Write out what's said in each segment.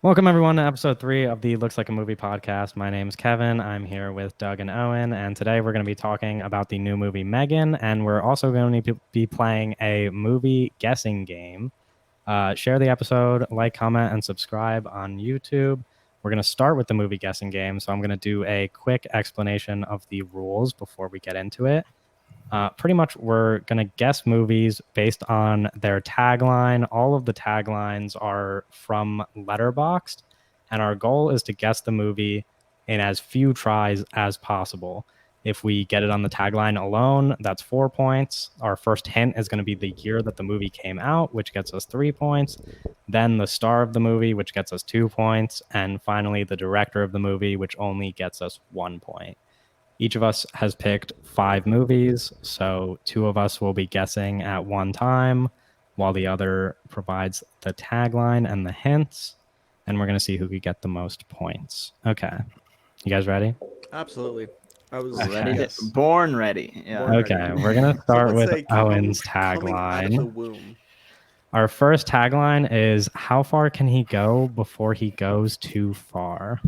Welcome everyone to episode 3 of the Looks Like a Movie podcast. My name's Kevin. I'm here with Doug and Owen, and today we're going to be talking about the new movie M3GAN, and we're also going to be playing a movie guessing game. Share the episode, like, comment, and subscribe on YouTube. We're going to start with the movie guessing game, so I'm going to do a quick explanation of the rules before we get into it. Pretty much we're going to guess movies based on their tagline. All of the taglines are from Letterboxd, and our goal is to guess the movie in as few tries as possible. If we get it on the tagline alone, that's 4 points. Our first hint is going to be the year that the movie came out, which gets us 3 points. Then the star of the movie, which gets us 2 points. And finally, the director of the movie, which only gets us 1 point. Each of us has picked 5 movies, so 2 of us will be guessing at one time while the other provides the tagline and the hints, and we're going to see who could get the most points. Okay. You guys ready? Absolutely. I was ready. Born ready. Yeah. Okay, we're going to start with Owen's coming out of the tagline. womb. Our first tagline is, how far can he go before he goes too far?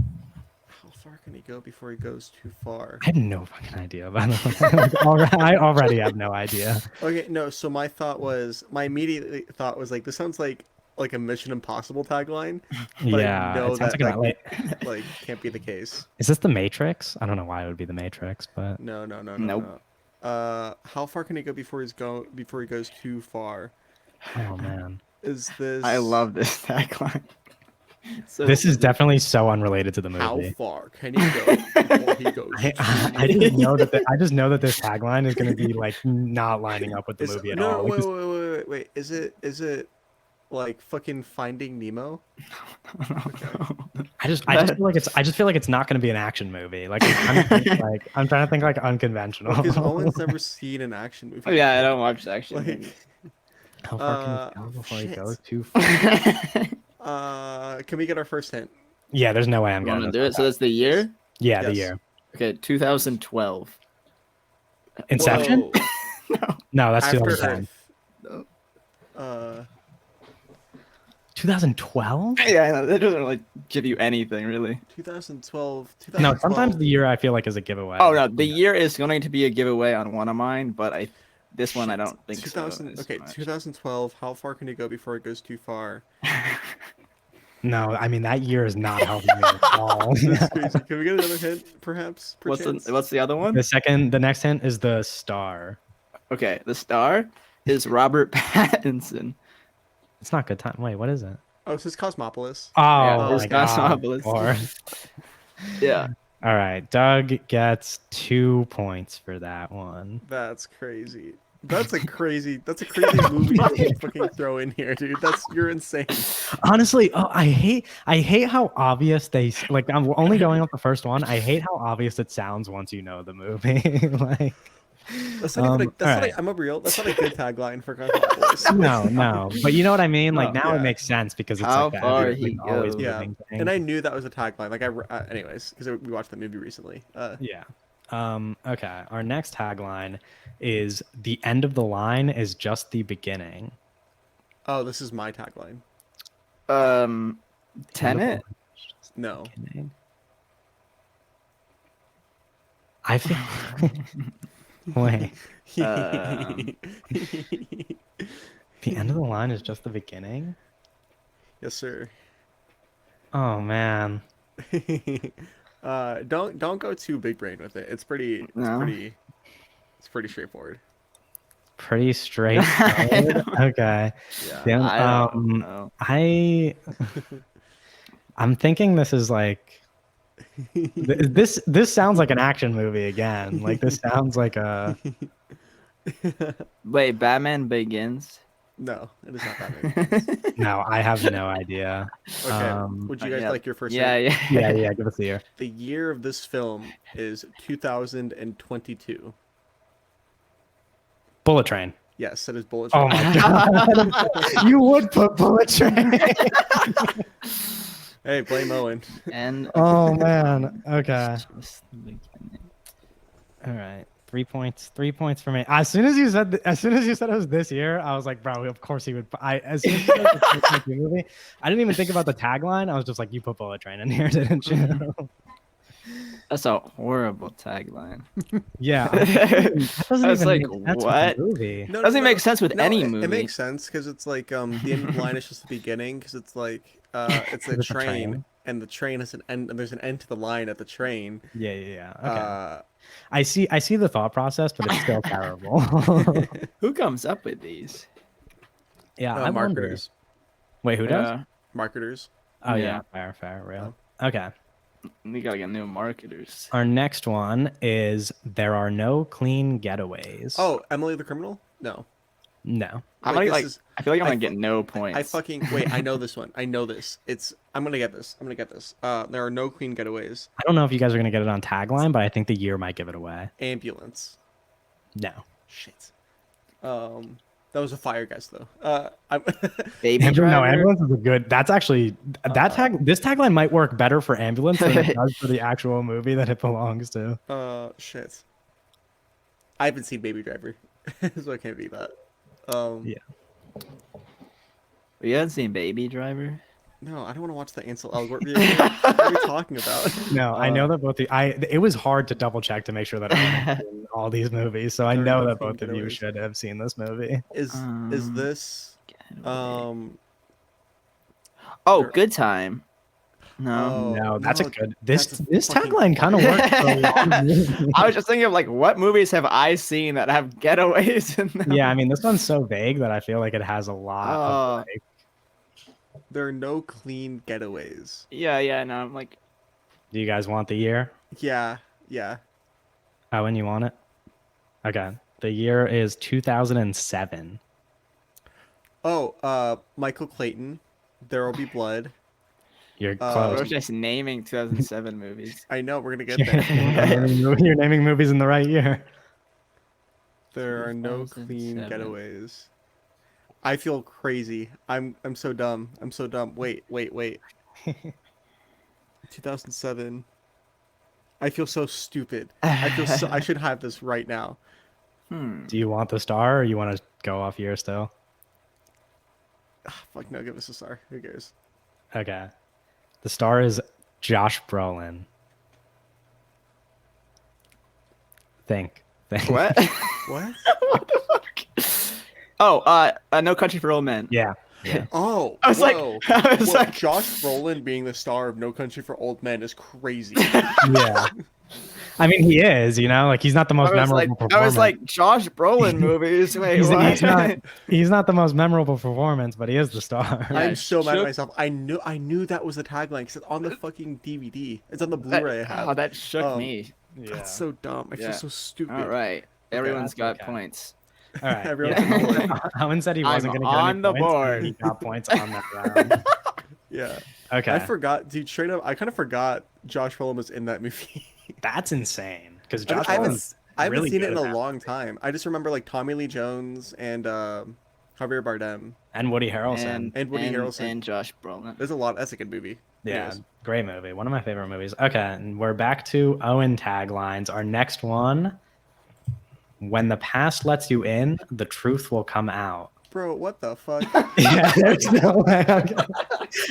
How far can he go before he goes too far? I have no fucking idea, by the way. I already have no idea. Okay, no, so my immediate thought was like, this sounds like a Mission Impossible tagline. But Yeah, I know it sounds that like can't be the case. Is this the Matrix? I don't know why it would be the Matrix, but No. Nope. How far can he go before he goes too far? oh man, Is this I love this tagline. So this is definitely so unrelated to the how movie. far can he go before he goes I didn't know that. I just know that this tagline is going to be like not lining up with the movie at all. Wait. Is it like fucking Finding Nemo? I just feel like it's not going to be an action movie. Like I'm trying to think like unconventional. Because Owen's never seen an action movie. Oh, yeah, I don't watch action Like, movies. How far can he go before he shit. goes too far? Can we get our first hint? Yeah, there's no way I'm You going want to to do it? So that's the year? Yeah, the Yes. year. Okay, 2012. Inception? Whoa. No, that's After 2010. Earth. No. 2012? Yeah, I know. That doesn't really give you anything, really. 2012. No, sometimes the year I feel like is a giveaway. Oh, no. The year is going to be a giveaway on one of mine, but this one I don't think 2000. so. Okay, 2012. How far can he go before it goes too far? No, I mean that year is not helping me at all. That's crazy. Can we get another hint, perhaps? What's the other one? The next hint is the star. Okay, the star is Robert Pattinson. It's not good time. Wait, what is it? Oh, this is Cosmopolis. Oh, Yeah, my it's God. Cosmopolis. Or- Yeah. All right, Doug gets 2 points for that one. That's crazy. That's a crazy movie to fucking throw in here, dude. You're insane. Honestly, I hate how obvious they like. I'm only going off the first one. I hate how obvious it sounds once you know the movie. Like, That's not even alright. I'm a real. That's not a good tagline for Cosmopolis. no, but you know what I mean. Like No, now yeah. it makes sense because it's How like that far like, he always goes. Yeah, moving thing. and I knew that was a tagline. Like anyways, because we watched the movie recently. Yeah. Okay. Our next tagline is the end of the line is just the beginning. Oh, this is my tagline. Tenet? No. Beginning. I feel. Wait. Um, The end of the line is just the beginning. Yes, sir. Oh man. Don't go too big brain with it. It's pretty straightforward. Pretty straightforward. Okay. Yeah. Then, I don't know. I'm thinking this is like this sounds like an action movie again. Like this sounds like a Wait, Batman Begins? No, it is not that. no, I have no idea. Okay. Would you guys yeah. like your first? Yeah, hint? yeah. Yeah, give us the year. The year of this film is 2022. Bullet Train. Yes, it is Bullet Oh Train. my god. You would put Bullet Train. Hey, blame Owen. And Oh man. Okay. Just the beginning. All right. 3 points. 3 points for me. As soon as you said it was this year, I was like, bro, of course he would. As soon as you said it was a 2022 movie, I didn't even think about the tagline. I was just like, you put Bullet Train in here, didn't you? That's a horrible tagline. Yeah, that doesn't I was even like, make sense with what? the movie. No, Doesn't make sense with any movie. It makes sense because it's like the end of the line is just the beginning because it's like it's a It's a train, train. and the train has an end and there's an end to the line at the train. Yeah. Okay. Uh, I see the thought process, but it's still terrible. Who comes up with these? Yeah, I wonder. marketers. Wait, who does? Yeah, Marketers. Oh Yeah. yeah, fair, real. Okay. we gotta get new marketers. Our next one is There Are No Clean Getaways. Oh, Emily the Criminal? No. No. I'm Wait, gonna this I feel like I'm I gonna get no points. I fucking wait. I know this one. I know this. I'm gonna get this. There are no clean getaways. I don't know if you guys are going to get it on tagline, but I think the year might give it away. Ambulance. No. Shit. That was a fire guess though. I'm Baby No, Driver. ambulance is a good. That's actually this tagline might work better for ambulance than it does for the actual movie that it belongs to. shit. I haven't seen Baby Driver, so I can't be that. Yeah. You haven't seen Baby Driver? No, I don't want to watch the Ansel Elgort. What are we talking about? No, I know that both it was hard to double check to make sure that I had seen all these movies, so I There are know no that clean both of you getaways. should have seen this movie. Is this Oh, there- Good Time. No. Oh, No, that's a good. that's a This fucking tagline kind of works for a long movie. I was just thinking of like what movies have I seen that have getaways in them? Yeah, I mean this one's so vague that I feel like it has a lot of like. there are no clean getaways. Yeah, no, I'm like Do you guys want the year? Yeah. Owen, you want it? Okay. The year is 2007. Oh, Michael Clayton. There Will Be Blood. You're we're close. just naming 2007 movies. I know we're gonna get there. You're naming movies in the right year. There are no clean 2007. getaways. I feel crazy. I'm so dumb. I'm so dumb. Wait. 2007. I feel so stupid. I should have this right now. Do you want the star or you want to go off year still? Fuck no, give us a star. Who cares? Okay. The star is Josh Brolin. Think. What? What? Oh, No Country for Old Men. Yeah. Oh, I was like- whoa. I was Whoa, like- Josh Brolin being the star of No Country for Old Men is crazy. Yeah. I mean, he is, like he's not the most memorable performance. I was like Josh Brolin movies. Wait, he's, what? he's not the most memorable performance, but he is the star. I'm so mad at shook- myself. I knew that was the tagline because it's on the fucking DVD. It's on the Blu-ray I have. that shook me. That's so dumb. I feel Yeah. so stupid. All right, everyone's that's got okay. points. All right. Everyone's on board. Owen said he wasn't I'm going to get on any the points, and board. He got points on that round. Yeah. Okay. I forgot, dude. Straight up, I kind of forgot Josh Brolin was in that movie. That's insane. Because I Josh haven't, Brolin's I haven't really seen it good in at a that. long time. I just remember like Tommy Lee Jones and Javier Bardem And Woody Harrelson. and Woody Harrelson. and Josh Brolin. There's a lot. That's a good movie. Yeah, Anyways. great movie. One of my favorite movies. Okay, and we're back to Owen taglines. Our next one: When the past lets you in, the truth will come out. Bro, what the fuck? Yeah, there's no way.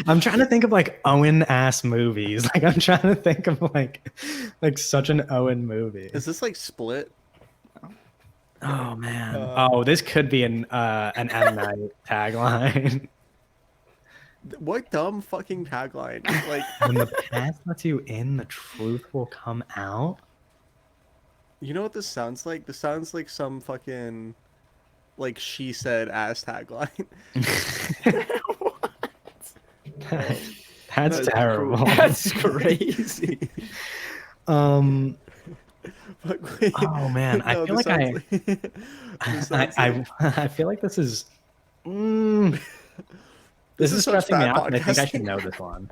I'm trying to think of like Owen ass movies. Like I'm trying to think of like such an Owen movie. Is this like Split? Oh man. This could be an M Night tagline. What dumb fucking tagline? Like, When the past lets you in, the truth will come out. you know what this sounds like? This sounds like some fucking like she said ass tagline. That's terrible. That's crazy. But wait, Oh man, I no, feel this like sounds this sounds I feel like this is this is such stressing me bad out, and I think I podcasting. should know this one.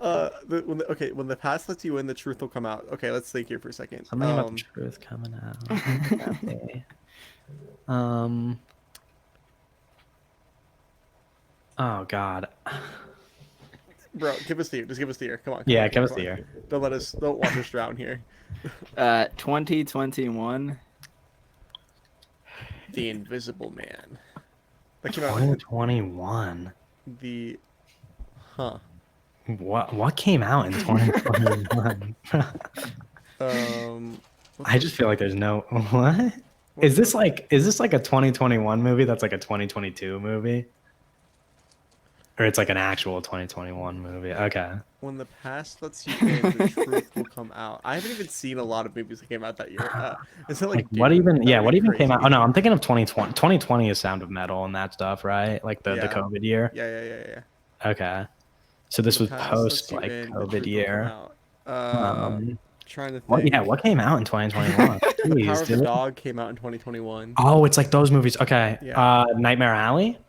When the past lets you in, the truth will come out. Okay, let's think here for a second. Something about the truth coming out. Okay. Oh God. Bro, give us the year. Just give us the year. Come on. Yeah, give us the year. Don't watch us drown here. 2021. The Invisible Man. That came out 2021. the huh. What came out in 2021? What I the- just feel like there's no what? what Is the- this like a 2021 movie that's like a 2022 movie? Or it's like an actual 2021 movie. Okay. When the past lets you in, the truth will come out. I haven't even seen a lot of movies that came out that year. Is it Like like what Dune? even That yeah, would what be even came out? crazy. Oh no, I'm thinking of 2020. 2020 is Sound of Metal and that stuff, right? Like the Yeah. COVID year. Yeah. Okay. So When this the was past post lets you like in, the COVID truth will come year. out. Um Trying to what think. what came out in 2021? The Power Jeez, of the did it? Dog came out in 2021. Oh, it's like those movies. Okay. Yeah. Nightmare Alley? It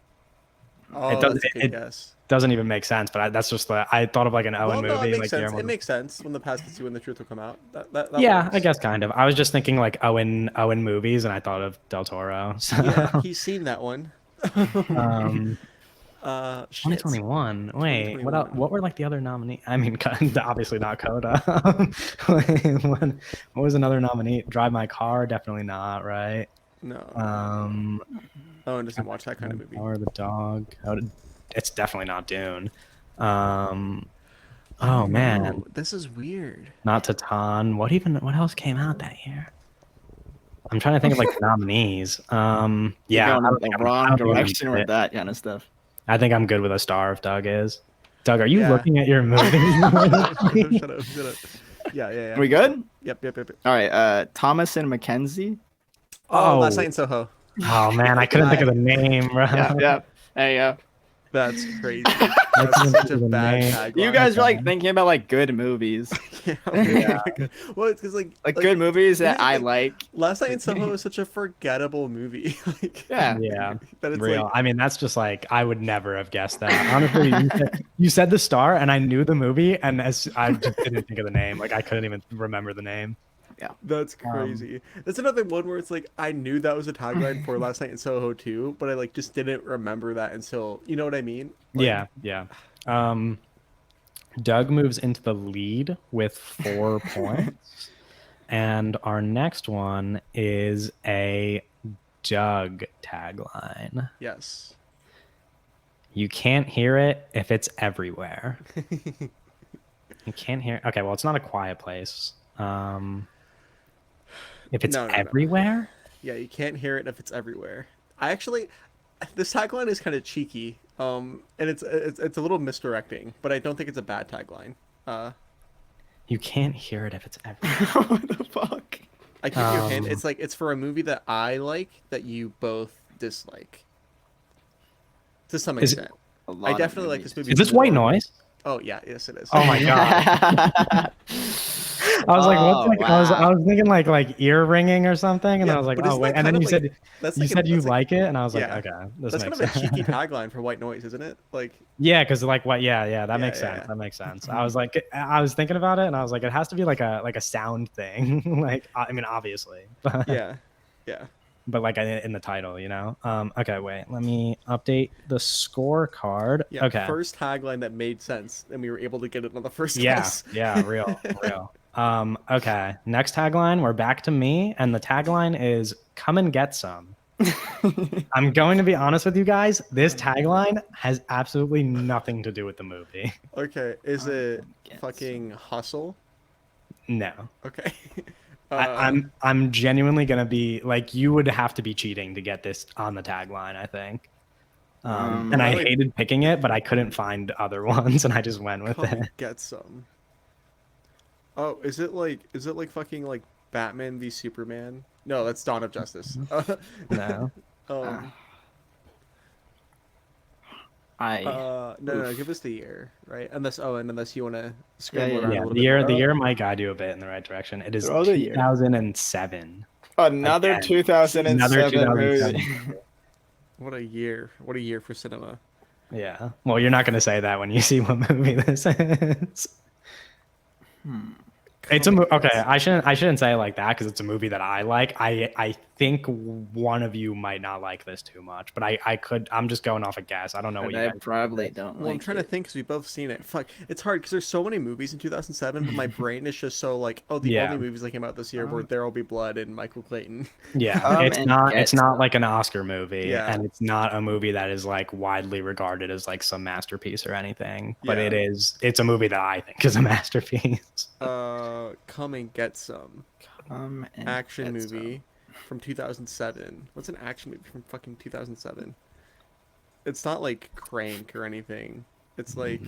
Oh, does that's a good it guess. doesn't even make sense, but that's just the I thought of like an Owen Well, no, it movie, makes like sense. Guillermo. It makes sense when the past lets you in, the truth will come out. That Yeah, I works. guess kind of. I was just thinking like Owen movies, and I thought of Del Toro. So, Yeah, he's seen that one. um, Shit. 2021. Wait, 2021. what were like the other nominee? I mean, obviously not Coda. Wait, what was another nominee? Drive My Car? Definitely not, right? No. Owen doesn't watch that kind of movie. Power of the Dog. It's definitely not Dune. Oh man, This is weird. not Titan. What else came out that year? I'm trying to think of like the nominees. You're Yeah, going I in don't the think I wrong don't think I'm direction good with with it. that kind of stuff. I think I'm good with a star if Doug is. Doug, are you Yeah. looking at your movie? Shut up. Yeah. We good? Yep. All right. Thomas and Mackenzie. Oh, Oh. Last Night in Soho. Oh man, I couldn't think of the name, bro. Yeah. There you go. That's crazy. I That's couldn't such think a of the bad name. tagline. You guys were like thinking about like good movies, Yeah. Well, it's because like good movies that I like, like. Last Night in Soho is such a forgettable movie. Like, Yeah. Yeah, that it's real. like, I mean, that's just like I would never have guessed that. Honestly, you said the star, and I knew the movie, and as I just didn't think of the name. Like I couldn't even remember the name. that's crazy. That's another one where it's like I knew that was a tagline for Last Night in Soho too, but I like just didn't remember that until you know what I mean. Like, Yeah. Doug moves into the lead with 4 points, and our next one is a Doug tagline. Yes. You can't hear it if it's everywhere. You can't hear. Okay, well, it's not A Quiet Place. If it's No. everywhere, Yeah, you can't hear it if it's everywhere. I actually, this tagline is kind of cheeky, and it's a little misdirecting, but I don't think it's a bad tagline. you can't hear it if it's everywhere. What the fuck? I give you a hint. It's like it's for a movie that I like that you both dislike. To some Is it- extent, A lot I of definitely like movies. this movie. Is this White more- Noise? Oh yeah, yes it is. Oh my god! I was like, what's like? I was thinking like ear ringing or something, and Yeah, I was like, but oh isn't wait. that And then kind you of like- said That's you like said you that's like it, and I was like, yeah. okay, this That's kind makes of a sense. cheeky tagline for White Noise, isn't it? Like, Yeah, because like what? Yeah, that Yeah, makes yeah, sense. yeah. That makes sense. I was like, I was thinking about it, and I was like, it has to be like a sound thing. Like, I mean, obviously, but yeah. but like in the title, you know. Okay, wait. Let me update the scorecard. Yeah. Okay. First tagline that made sense, and we were able to get it on the first Yeah, guess. yeah, real. Okay. Next tagline, we're back to me, and the tagline is "Come and get some." I'm going to be honest with you guys. This tagline has absolutely nothing to do with the movie. Okay, is it Get fucking Hustle? No. Okay. I'm genuinely gonna be like, you would have to be cheating to get this on the tagline, I think. And I like- hated picking it, but I couldn't find other ones, and I just went with Come it. and get some. Oh, is it like fucking like Batman v Superman? No, that's Dawn of Justice. No. Um, no, give us the year, right? Unless unless you want to scramble around Yeah, a little the bit. year might guide you a bit in the right direction. It is Throw the year. 2007. Another Again, 2007 Another movie. 2007. What a year! What a year for cinema. Yeah. Well, you're not going to say that when you see what movie this is. It's a movie. Okay, I shouldn't say it like that because it's a movie that I like. I think one of you might not like this too much, but I'm just going off a guess. I don't know what But you I guys probably don't Well, I'm like trying to it. think because we've both seen it. Fuck, it's hard because there's so many movies in 2007, but my brain is just so like, oh, the Yeah. only movies that came out this year were There Will Be Blood and Michael Clayton. Yeah, it's And not get like an Oscar movie, Yeah. and it's not a movie that is like widely regarded as like some masterpiece or anything. But Yeah. it's a movie that I think is a masterpiece. Come and Get Some. and Action get movie from 2007. What's an action movie from fucking 2007? It's not like Crank or anything. It's like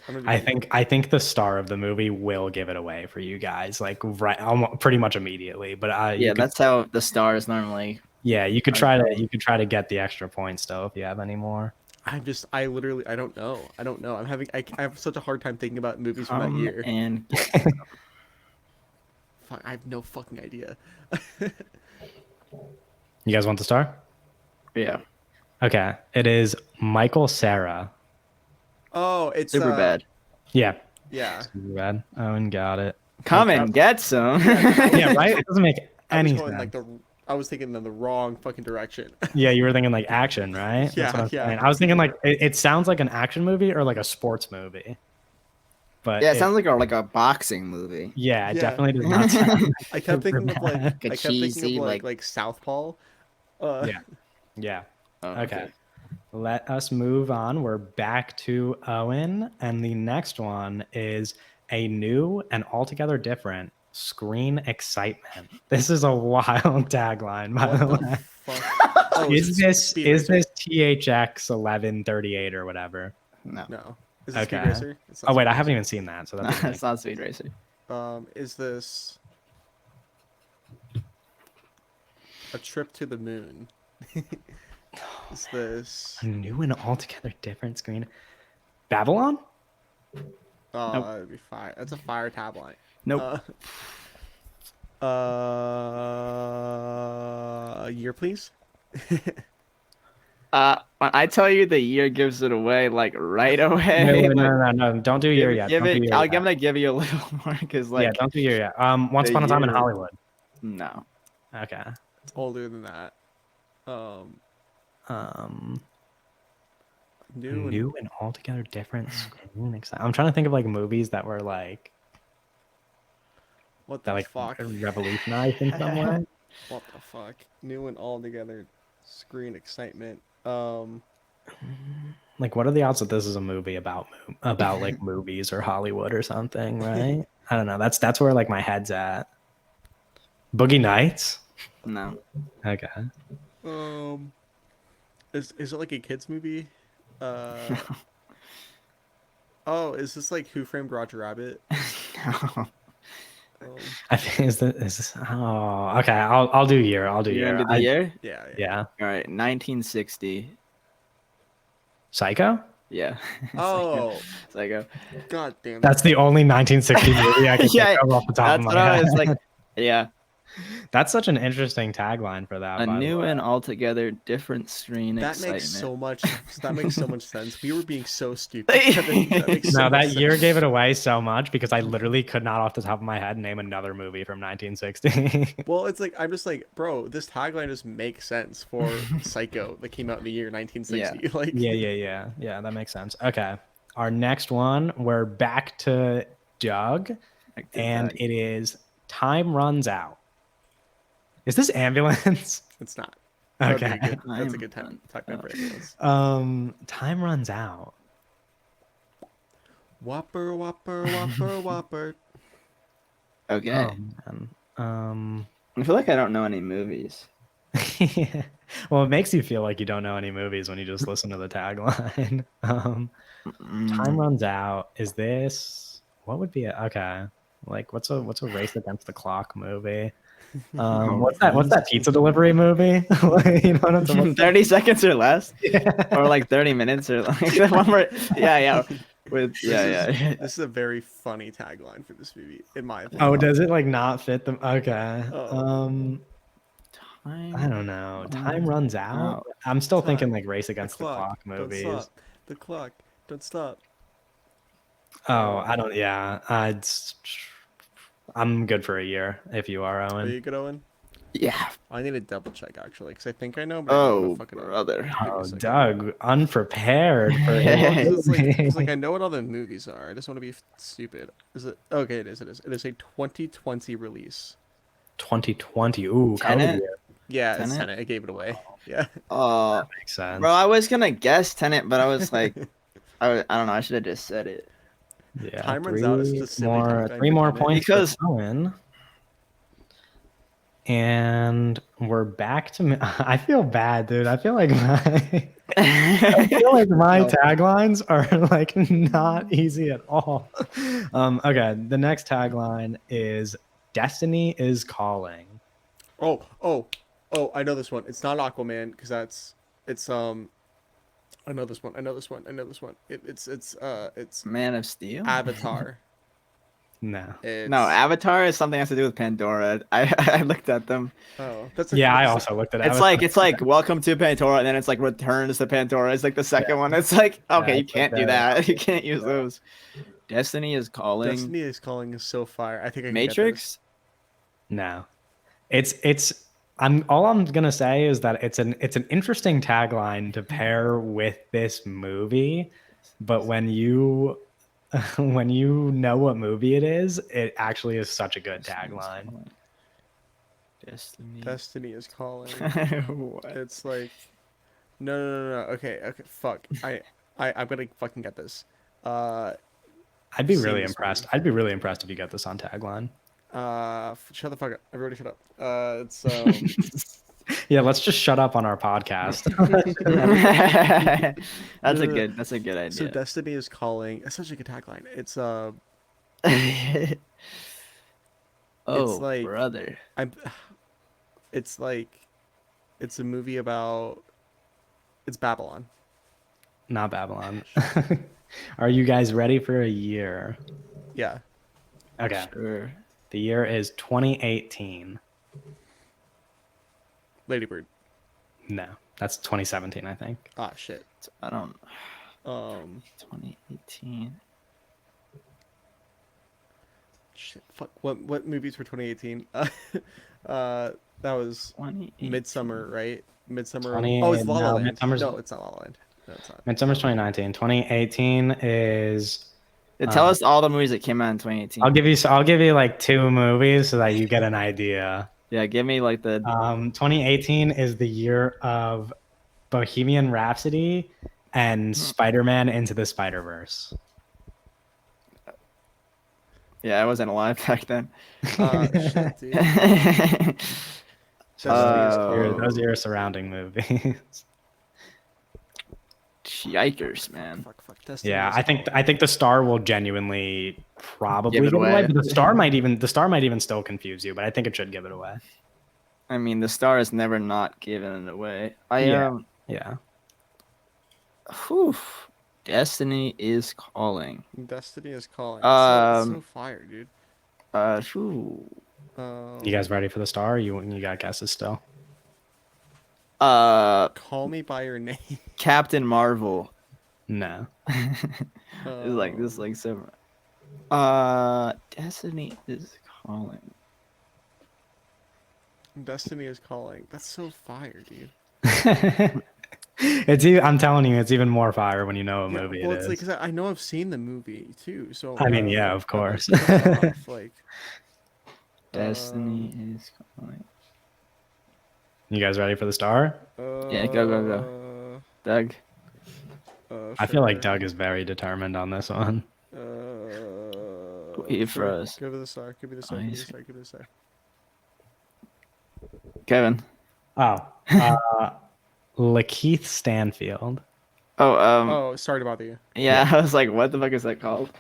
I think the star of the movie will give it away for you guys, like right, almost, pretty much immediately. But Yeah, that's how the stars normally. yeah, you could try to get the extra points still if you have any more. I literally, I don't know. I have such a hard time thinking about movies from that Come year. and get some. Fuck, I have no fucking idea. You guys want the star? Yeah, Okay, it is Michael Cera. Oh, it's super bad. Yeah, Yeah. super bad. Owen got it. Come and get some. Yeah, right. It doesn't make I was any going sense. like I was thinking in the wrong fucking direction. Yeah, you were thinking like action, right? Yeah, That's what I'm yeah. saying. I was thinking like it sounds like an action movie or like a sports movie. But Yeah, it sounds like a boxing movie. yeah, it Yeah. definitely does not sound I kept thinking of like Like a I kept thinking cheesy, of like Southpaw. Yeah. Yeah. Oh, Okay. Let us move on. We're back to Owen, and the next one is a new and altogether different screen excitement. This is a wild tagline, by What the the way. fuck? Oh, Is this Speed is Racer? this THX 1138 or whatever? No, No. Is it Speed Okay. Racer? It's not Oh wait, Speed I haven't Racer. even seen that, so no, that's it's not Speed Racer. Is this a trip to the moon? Is this a new and altogether different screen. Babylon? oh Nope. that'd be fire. That's a fire tabline. Nope. A year please? When I tell you the year gives it away, like right away. No. Don't do year yet. Give Don't do it. year I'm yet. gonna give you a little more because Yeah, like don't do year yet. Once the Upon a Time in year- Hollywood. no. Okay. It's older than that. New and altogether different screen. I'm trying to think of like movies that were like What that the like fuck? revolutionized in some way. What the fuck? New and all together screen excitement. Like, what are the odds that this is a movie about like movies or Hollywood or something? Right? I don't know. That's where like my head's at. Boogie Nights. No. Okay. Is it like a kids movie? Oh, is this like Who Framed Roger Rabbit? No. I think is this. Oh, okay. I'll do year. I'll do You year. gonna do the year? Yeah. Yeah. All right, 1960. Psycho. Yeah. Oh, Psycho. god damn. That's the only 1960 movie I can Yeah, think of off the top of That's my what I head. was like. Yeah. That's such an interesting tagline for that. A by the new way. and altogether different screen That excitement. makes so much. That makes so much sense. We were being so stupid. Kevin. That makes so No, much that year sense. gave it away so much because I literally could not off the top of my head name another movie from 1960. Well, it's like I'm just like, bro, this tagline just makes sense for Psycho that came out in the year 1960. Like, Yeah, that makes sense. Okay. Our next one, we're back to Doug, Like the and tag. it is Time Runs Out. Is this Ambulance? it's not. That'd be Okay. a good, that's a good time tagline for ambulance. Time Runs Out. Whopper, whopper, whopper, whopper. Okay. Man. I feel like I don't know any movies. Well, it makes you feel like you don't know any movies when you just listen to the tagline. Time Runs Out. Is this what would be it? Okay. Like what's a race against the clock movie? What's that pizza delivery movie? You know what I'm talking about? 30 seconds or less, or like 30 minutes or like that one where, yeah. With yeah. This is a very funny tagline for this movie, in my opinion. Oh, does it like not fit them? Okay. Oh. I don't know. Time runs out. I'm still thinking like race against the clock movies. Don't stop. The clock. Don't stop. Oh, I don't. Yeah, I'm good for a year if you are, Are Owen. you good, Owen? Yeah. I need to double check actually, because I think I know, but I don't want Oh, to fuck it up. brother. Give me a Oh, second. Doug, unprepared for Well, a because movie. it's like I know what all the movies are. I just want to be stupid. Is it okay? It is. It is. It is a 2020 release. 2020. Ooh, COVID Tenet. year. Yeah, it's Tenet. Tenet. I gave it away. Yeah. Makes Bro, sense. I was gonna guess Tenet, but I was like, I don't know. I should have just said it Yeah, Time runs out. It's such a silly tagline three for more Tenet. points because for Owen. And we're back to. I feel bad, dude. I feel like my. I feel like my No. taglines are like not easy at all. Okay, the next tagline is "Destiny is calling." Oh, I know this one. It's not Aquaman because it's I know this one. I know this one. I know this one. It's Man of Steel. Avatar. No. No, It's Avatar is something that has to do with Pandora. I looked at them. oh, that's Yeah, I that's also looked at It's like Welcome to Pandora, and then it's like Returns to Pandora. It's like the second one. It's like okay, you it's can't like do that. that. You can't use those. Destiny is calling. Destiny is calling is so fire. I think I can Matrix. No. It's I'm gonna say is that it's an interesting tagline to pair with this movie, but when you when you know what movie it is, it actually is such a good tagline. Destiny. Destiny is calling. What? It's like no. Okay. Fuck. I'm gonna fucking get this. I'd be Seen really this impressed. movie. I'd be really impressed if you get this on tagline. Shut the fuck up. Everybody shut up. It's Yeah, let's just shut up on our podcast. That's a No. good. That's a good So idea. Destiny is calling. That's such a good tagline. It's Oh, like brother. I'm. It's like, it's a movie about. It's Babylon. Not Babylon. Are you guys ready for a year? Yeah. Okay. Sure. The year is 2018. Ladybird. No, that's 2017, I think. Ah shit. I don't. 2018. Shit. Fuck. What movies were 2018? That was 2018. Midsummer, right? Midsummer. 20 Oh, it's La La no, Land. Midsummer's- No, it's not La La Land. No, it's not. Midsummer's 2019. 2018 is. Tell us all the movies that came out in 2018. I'll give you like two movies so that you get an idea. Yeah, give me like the. 2018 is the year of Bohemian Rhapsody and Spider-Man Into the Spider-Verse. Yeah, I wasn't alive back then. Shit, dude. Destiny is calling. Those are your surrounding movies. Yikers, man. Fuck. Destiny Yeah, is I think the star will genuinely probably Give give it it away, away. but the star might even still confuse you, but I think it should give it away. I mean, the star is never not given it away. Yeah. Whew. Destiny is calling. Destiny is calling. It's so fire, dude. Whew. You guys ready for the star? You got guesses still? Call Me by Your Name. Captain Marvel. No. It's like this, like so. Destiny is calling. Destiny is calling. That's so fire, dude. I'm telling you, it's even more fire when you know what Yeah, movie well, it it's is. like, 'cause I know I've seen the movie too. So I mean, yeah, of course. like Destiny is calling. You guys ready for the star? Yeah, go. Doug. I feel like sure. Doug is very determined on this one. Wait for us. Give it the star. Give me the star. Give me the star. Give me the star. Kevin. Oh, Lakeith Stanfield. Oh, sorry to bother you. Yeah, I was like, what the fuck is that called?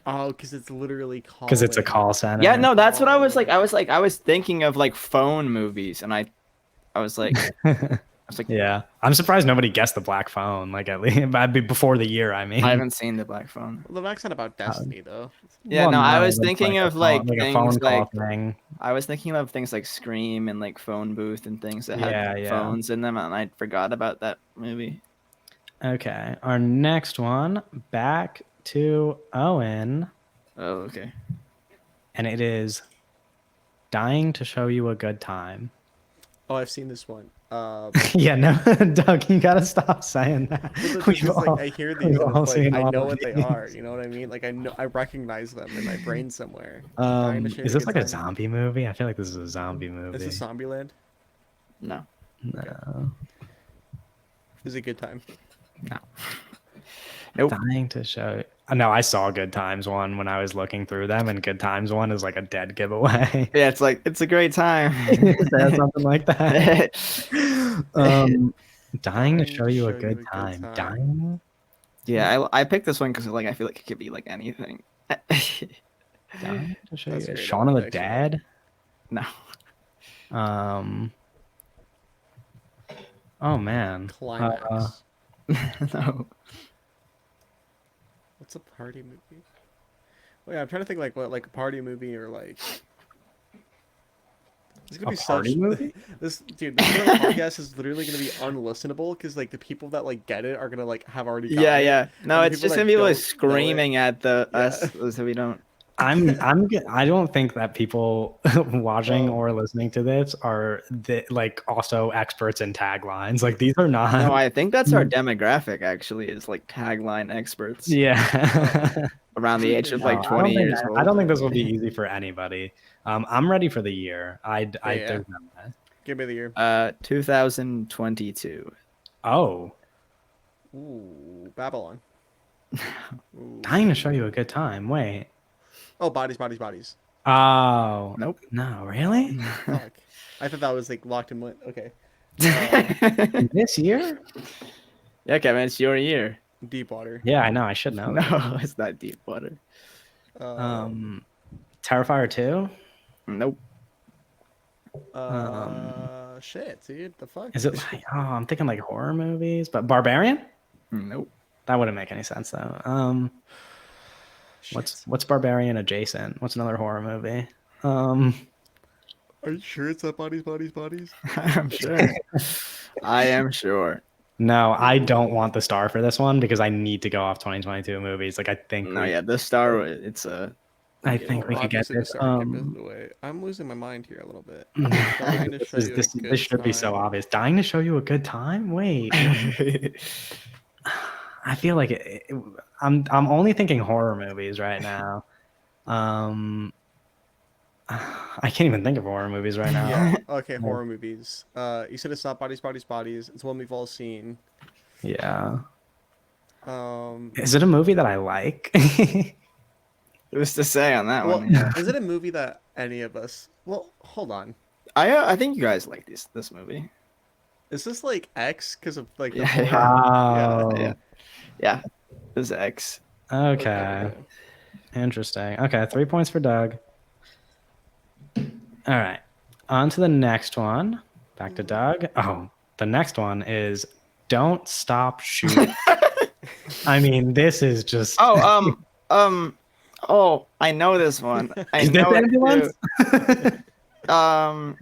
Oh, because it's literally calling. Because it's a call center. Yeah, no, that's what I was like. I was thinking of like phone movies, and I was like, Yeah, I'm surprised nobody guessed the Black Phone. Like at least before the year. I mean, I haven't seen the Black Phone. Well, the accent about Destiny though. Yeah, Well, no, I no, was it's thinking a of phone- like a things phone call like thing. I was thinking of things like Scream and like Phone Booth and things that had Yeah. phones in them, and I forgot about that movie. Okay, our next one, back to Owen, Oh, okay. and it is Dying to Show You a Good Time. Oh, I've seen this one. Yeah, no, Doug, you gotta stop saying that. Because like I hear these we've and all it's like seen I all know of what they these. are. You know what I mean? Like I recognize them in my brain somewhere. Dying to show you Is a this good like a time. zombie movie? I feel like this is a zombie Is movie. this Zombieland? No. No. Is it Good Time? No. Nope. Dying to show. No, I saw Good Times one when I was looking through them, and Good Times one is like a dead giveaway. Yeah, it's like it's a great time. Say something like that. Dying to show you a good time. Dying. Yeah, I picked this one because like I feel like it could be like anything. Dying to show That's you. great. Shaun of the Dead. No. Oh man. Climax. No. What's a party movie? Well, yeah, I'm trying to think like what like a party movie or like. It's gonna A be party such movie? this dude. This podcast is literally gonna be unlistenable because like the people that like get it are gonna like have already got Yeah, it. yeah. No, and the it's people just that gonna be like don't know it- screaming at the Yeah. us so we don't. I don't think that people watching Oh. or listening to this are like also experts in taglines. Like these are not. No, I think that's our demographic actually is like tagline experts Yeah. around the age of like No, 20 years I old. don't think this will be easy for anybody. I'm ready for the year. Yeah. there's no way. Give me the year. 2022. Oh, Ooh, Babylon. Ooh. dying to show you a good time. Wait. Oh, bodies. Oh. Nope. No, really? Fuck. I thought that was like locked and went. Okay. This year? Yeah, Kevin, it's your year. Deepwater. Yeah, I know. I should know. that. No, it's not deep water. Terrifier 2? Nope. Shit, dude. The fuck? Is it like, oh, I'm thinking like horror movies, but Barbarian? Nope. That wouldn't make any sense though. What's Barbarian adjacent? What's another horror movie? Are you sure it's not bodies? I'm sure. I am sure. No, I don't want the star for this one because I need to go off 2022 movies. Like I think No, yeah, the star. It's a. I think we could get this. I'm losing my mind here a little bit. Dying to show you a This good should be so time. obvious. Dying to show you a good time? Wait. I feel like I'm only thinking horror movies right now. I can't even think of horror movies right now. Yeah. Okay, horror movies. You said it's not bodies. It's one we've all seen. Yeah. Um, Is it a movie that I like? Who's to say on that well, one? Yeah. is it a movie that any of us? Well, hold on. I think you guys like this movie. Is this like X because of like the Yeah, horror? Oh. Yeah. This is X. Okay. Interesting. Okay, 3 points for Doug. All right. On to the next one. Back to Doug. Oh, the next one is Don't Stop Shooting. I mean, this is just Oh, oh, I know this one. I Is know this it ambulance? too.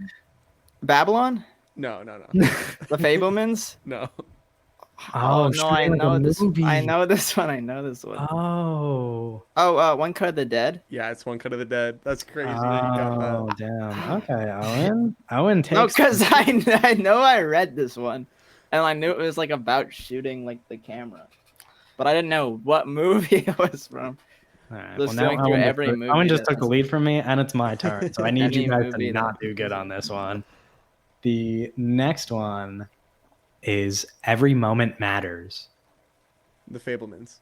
Babylon? No. The Fablemans? No. Oh, no, I like a know this. movie. I know this one. I know this one. Oh. One Cut of the Dead. Yeah, it's One Cut of the Dead. That's crazy that you got Oh, that. damn. Okay, Owen. Owen takes. No, because I know I read this one, and I knew it was like about shooting like the camera, but I didn't know what movie it was from. All right. Just Well, now going through Owen every just, movie Owen just that took the has- lead from me, and it's my turn. So I need you Any guys to movie not that- do good on this one. The next one is Every Moment Matters. The Fablemans.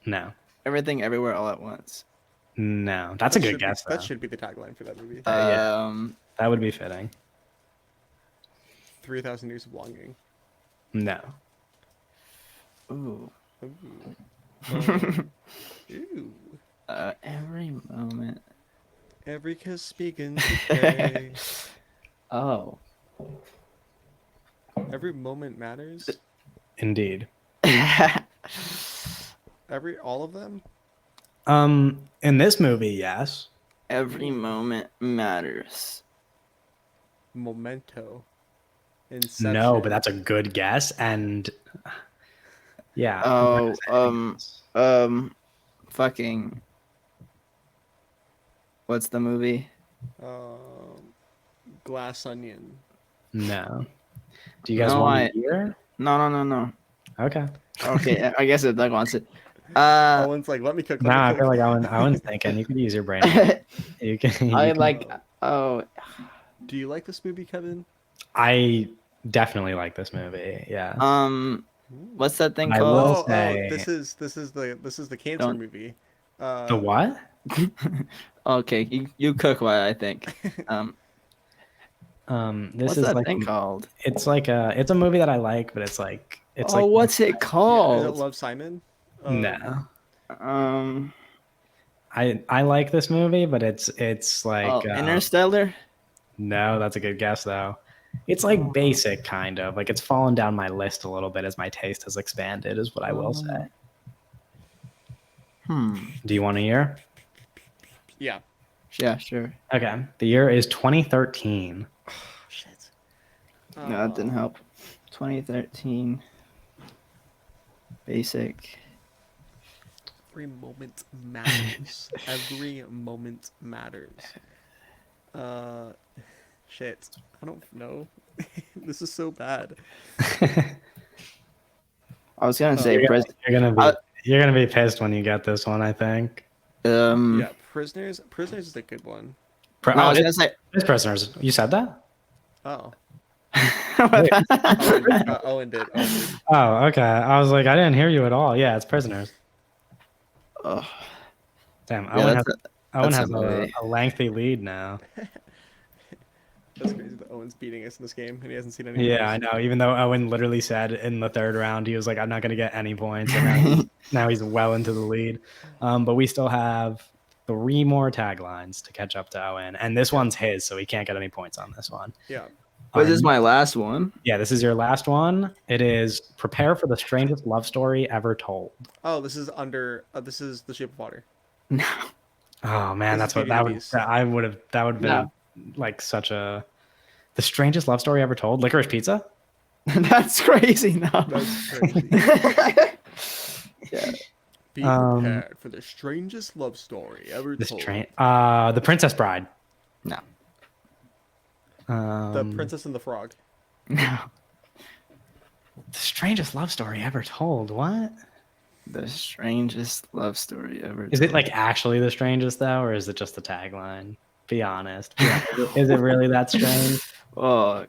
No. Everything, everywhere, all at once. No. That's a good guess. That though. should be the tagline for that movie. Yeah. That would be fitting. 3,000 Years of Longing. No. Ooh. Ooh. Ooh. Every moment. Every kiss begins to pray. Oh. Every moment matters. Indeed. All of them. In this movie, yes. Every moment matters. Memento. Inception. No, but that's a good guess, and yeah. Oh, fucking. What's the movie? Glass Onion. No. Do you guys No, want a year? No. Okay. Okay, I guess if Doug wants it. Owen's like, let me cook. Let Now me I cook. feel like Owen's thinking. You could use your brain. You can. I You can. like. Oh, Do you like this movie, Kevin? I definitely like this movie. Yeah. what's that thing I will called? say- this is the cancer Don't- movie. The what? Okay, you cook what I think. This What's is that like thing called? it's a movie that I like, but it's like What's it Yeah, is it called? Love, Simon? no. Um. I like this movie, but it's like Interstellar. no, that's a good guess though. It's like basic kind of like it's fallen down my list a little bit as my taste has expanded, is what I will say. Do you want a year? Yeah. Yeah, sure. Okay. The year is 2013. Shit. No, that didn't help. 2013. Basic. Every moment matters. Every moment matters. Shit. I don't know. This is so bad. I was gonna say You're gonna be pissed when you get this one, I think. Yeah, Prisoners. Prisoners is a good one. No, I was gonna say. It's Prisoners. You said that? Oh. Wait. Owen did. Owen did. Oh, okay. I was like, I didn't hear you at all. Yeah, it's Prisoners. Oh, Damn, yeah, Owen that's has a movie. a lengthy lead now. That's crazy that Owen's beating us in this game and he hasn't seen any. Yeah, I know. Even though Owen literally said in the third round, he was like, I'm not going to get any points. And now he's well into the lead. But we still have 3 more taglines to catch up to Owen. And this one's his, so he can't get any points on this one. Yeah. But this is my last one. Yeah, this is your last one. It is prepare for the strangest love story ever told. Oh, this is under. This is The Shape of Water. No. Oh man, This that's is what Beauty that and would have been like such a the strangest love story ever told. Licorice Pizza. That's crazy. No. That's crazy. Yeah. Be prepared for the strangest love story ever told. The Princess Bride. No. The Princess and the Frog. No. The strangest love story ever told. What? The strangest love story ever. Is it like actually the strangest though, or is it just the tagline? Be honest. Is it really that strange? Oh,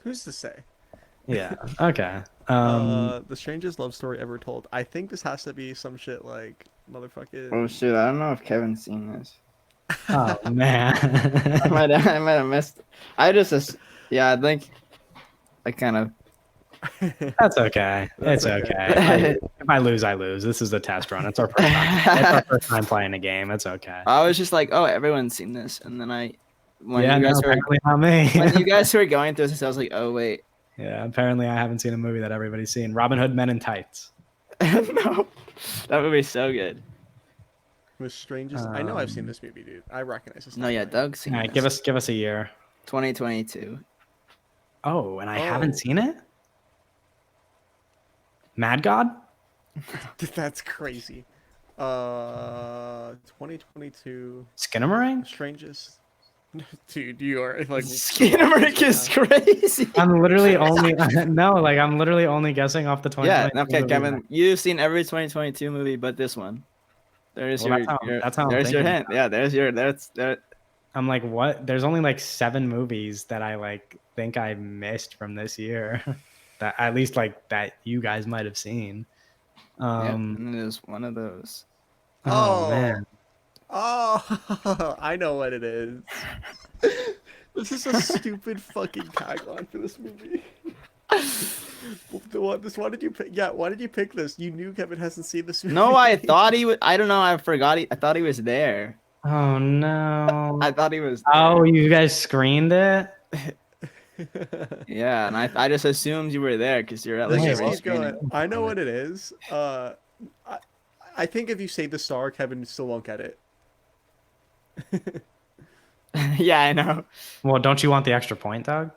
Who's to say? Yeah. Okay. The strangest love story ever told. I think this has to be some shit like motherfucking. oh shit! I don't know if Kevin's seen this. Oh man. I might have missed. I think I kind of. That's okay. It's okay. If I lose, I lose. This is the test run. It's our first time. It's our first time playing a game. It's okay. I was just like, oh, everyone's seen this, and then when apparently not me. when you guys were going through this, I was like, oh wait. Yeah, apparently I haven't seen a movie that everybody's seen. Robin Hood Men in Tights. No, that would be so good. The strangest. I know I've seen this movie, dude. I recognize this. No, yeah, tagline. Doug's seen All right, this. give us a year. 2022. Oh, and I haven't seen it? Mad God? That's crazy. 2022. Skinamarink? Strangest. Dude, you are like. Skinamarink is crazy. I'm literally only I'm literally only guessing off the 20. Yeah, okay, Kevin, you've seen every 2022 movie but this one. There's Well, your that's how I'm there's your thinking hint. Yeah, there's your there. I'm like, what? There's only like 7 movies that I like think I missed from this year. That at least like that you guys might have seen. And it is one of those. Oh man. Oh, I know what it is. This is a stupid fucking tagline for this movie. Why did you pick? Yeah, why did you pick this? You knew Kevin hasn't seen this movie. No, I thought he would. I don't know. I forgot. I thought he was there. Oh no. I thought he was there. Oh, you guys screened it? Yeah, and I just assumed you were there because you're at like Let's every just keep going. screening. I know what it is. I think if you say the star, Kevin still won't get it. Yeah, I know. Well, don't you want the extra point, Doug?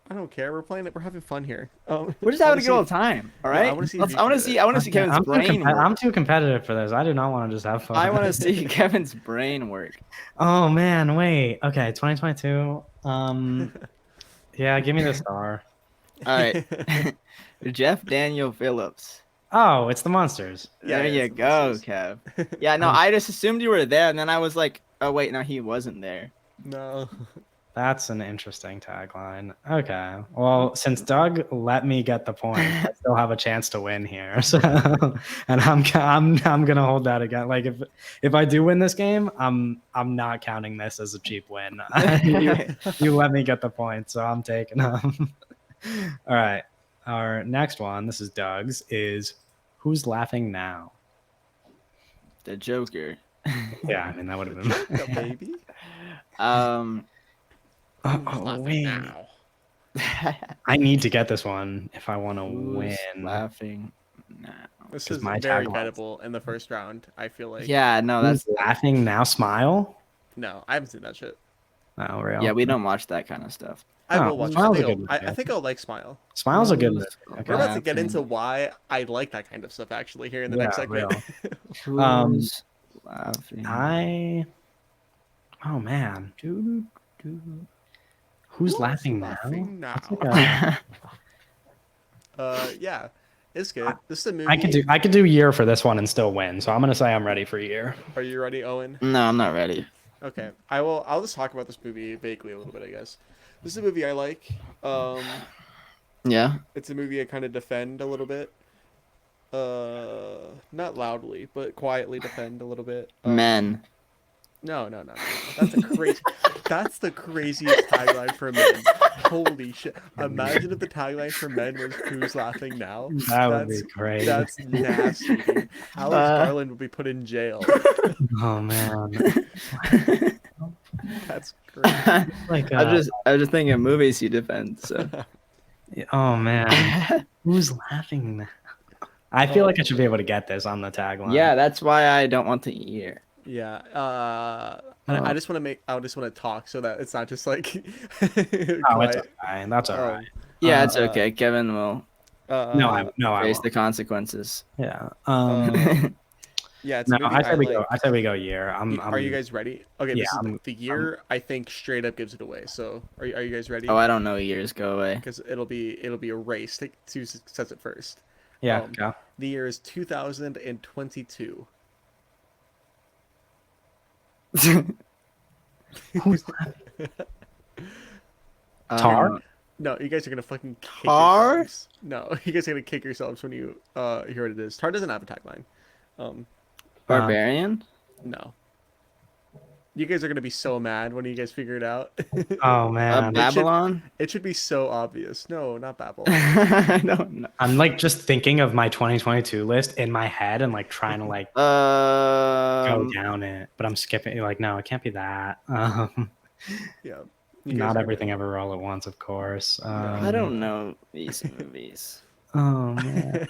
I don't care. We're playing it. We're having fun here. We're just having a good old time. All right. I wanna see if you I want to can see. I want to see Kevin's I'm brain. I'm Work. too competitive for this. I do not want to just have fun. I want to see Kevin's brain work. Oh man, wait. Okay, 2022. Yeah, give me the star. All right. Jeff Daniel Phillips. Oh, it's the monsters. Yeah, There it's you the go, Monsters. Kev. Yeah, no, I just assumed you were there, and then I was like, oh wait, no, he wasn't there. No. That's an interesting tagline. Okay. Well, since Doug let me get the point, I still have a chance to win here. So, and I'm gonna hold that again. Like if I do win this game, I'm not counting this as a cheap win. you let me get the point, so I'm taking them. All right. Our next one, this is Doug's, is Who's Laughing Now? The Joker. Yeah, I mean that would have been The baby. Um, Oh, Who's laughing wait. now? I need to get this one if I want to who's win. laughing now? This 'Cause is my very tagline- gettable in the first round. I feel like. Yeah, no, Who's that's laughing now? Smile? No, I haven't seen that shit. Oh, real? yeah. We don't watch that kind of stuff. I Oh, will watch. Smile's I a think, good I movie. think I'll like Smile. Smile's a good movie. Who's Okay. We're about to get into laughing? why I like that kind of stuff actually here in the next Yeah, segment. Who's laughing? Oh man, who's laughing now? laughing That's now? like Yeah, it's good. This is a movie. I could do year for this one and still win. So I'm gonna say I'm ready for year. Are you ready, Owen? No, I'm not ready. Okay, I will. I'll just talk about this movie vaguely a little bit, I guess. This is a movie I like. Yeah. It's a movie I kind of defend a little bit. Not loudly, but quietly defend a little bit. Men. No. That's a crazy. That's the craziest tagline for men. Holy shit! Imagine if the tagline for men was "Who's laughing now?" That would be great. That's nasty. Dude. Alex Garland would be put in jail. Oh man, That's great. like I was just thinking of movies you defend. So. oh man, who's laughing now? I feel like I should be able to get this on the tagline. Yeah, that's why I don't want to hear. Yeah. I just want to make. I just want to talk so that it's not just like. Oh, it's quiet. okay. That's all right. Yeah, it's okay. Kevin will No, I face won't. the consequences. Yeah. Yeah, it's a No, movie I said we go. like. I said we go year. Are you guys ready? Okay, yeah, this is I'm- the year I think straight up gives it away. So are you guys ready? Oh, I don't know. Years go away. Because it'll be a race. Take who says it first. Yeah. Um, Go. The year is 2022. Who's Tar? No, you guys are gonna fucking kick Tar? yourselves. No, you guys are gonna kick yourselves when you hear what it is. Tar doesn't have a tagline. Barbarian. No. You guys are gonna be so mad when you guys figure it out. Oh man, Babylon. It should be so obvious. No, not Babylon. I don't know. I'm like just thinking of my 2022 list in my head and like trying to like go down it, but I'm skipping. Like, no, it can't be that. Yeah. You guys Not are everything ever all at once, of course. I don't know these movies. Oh man,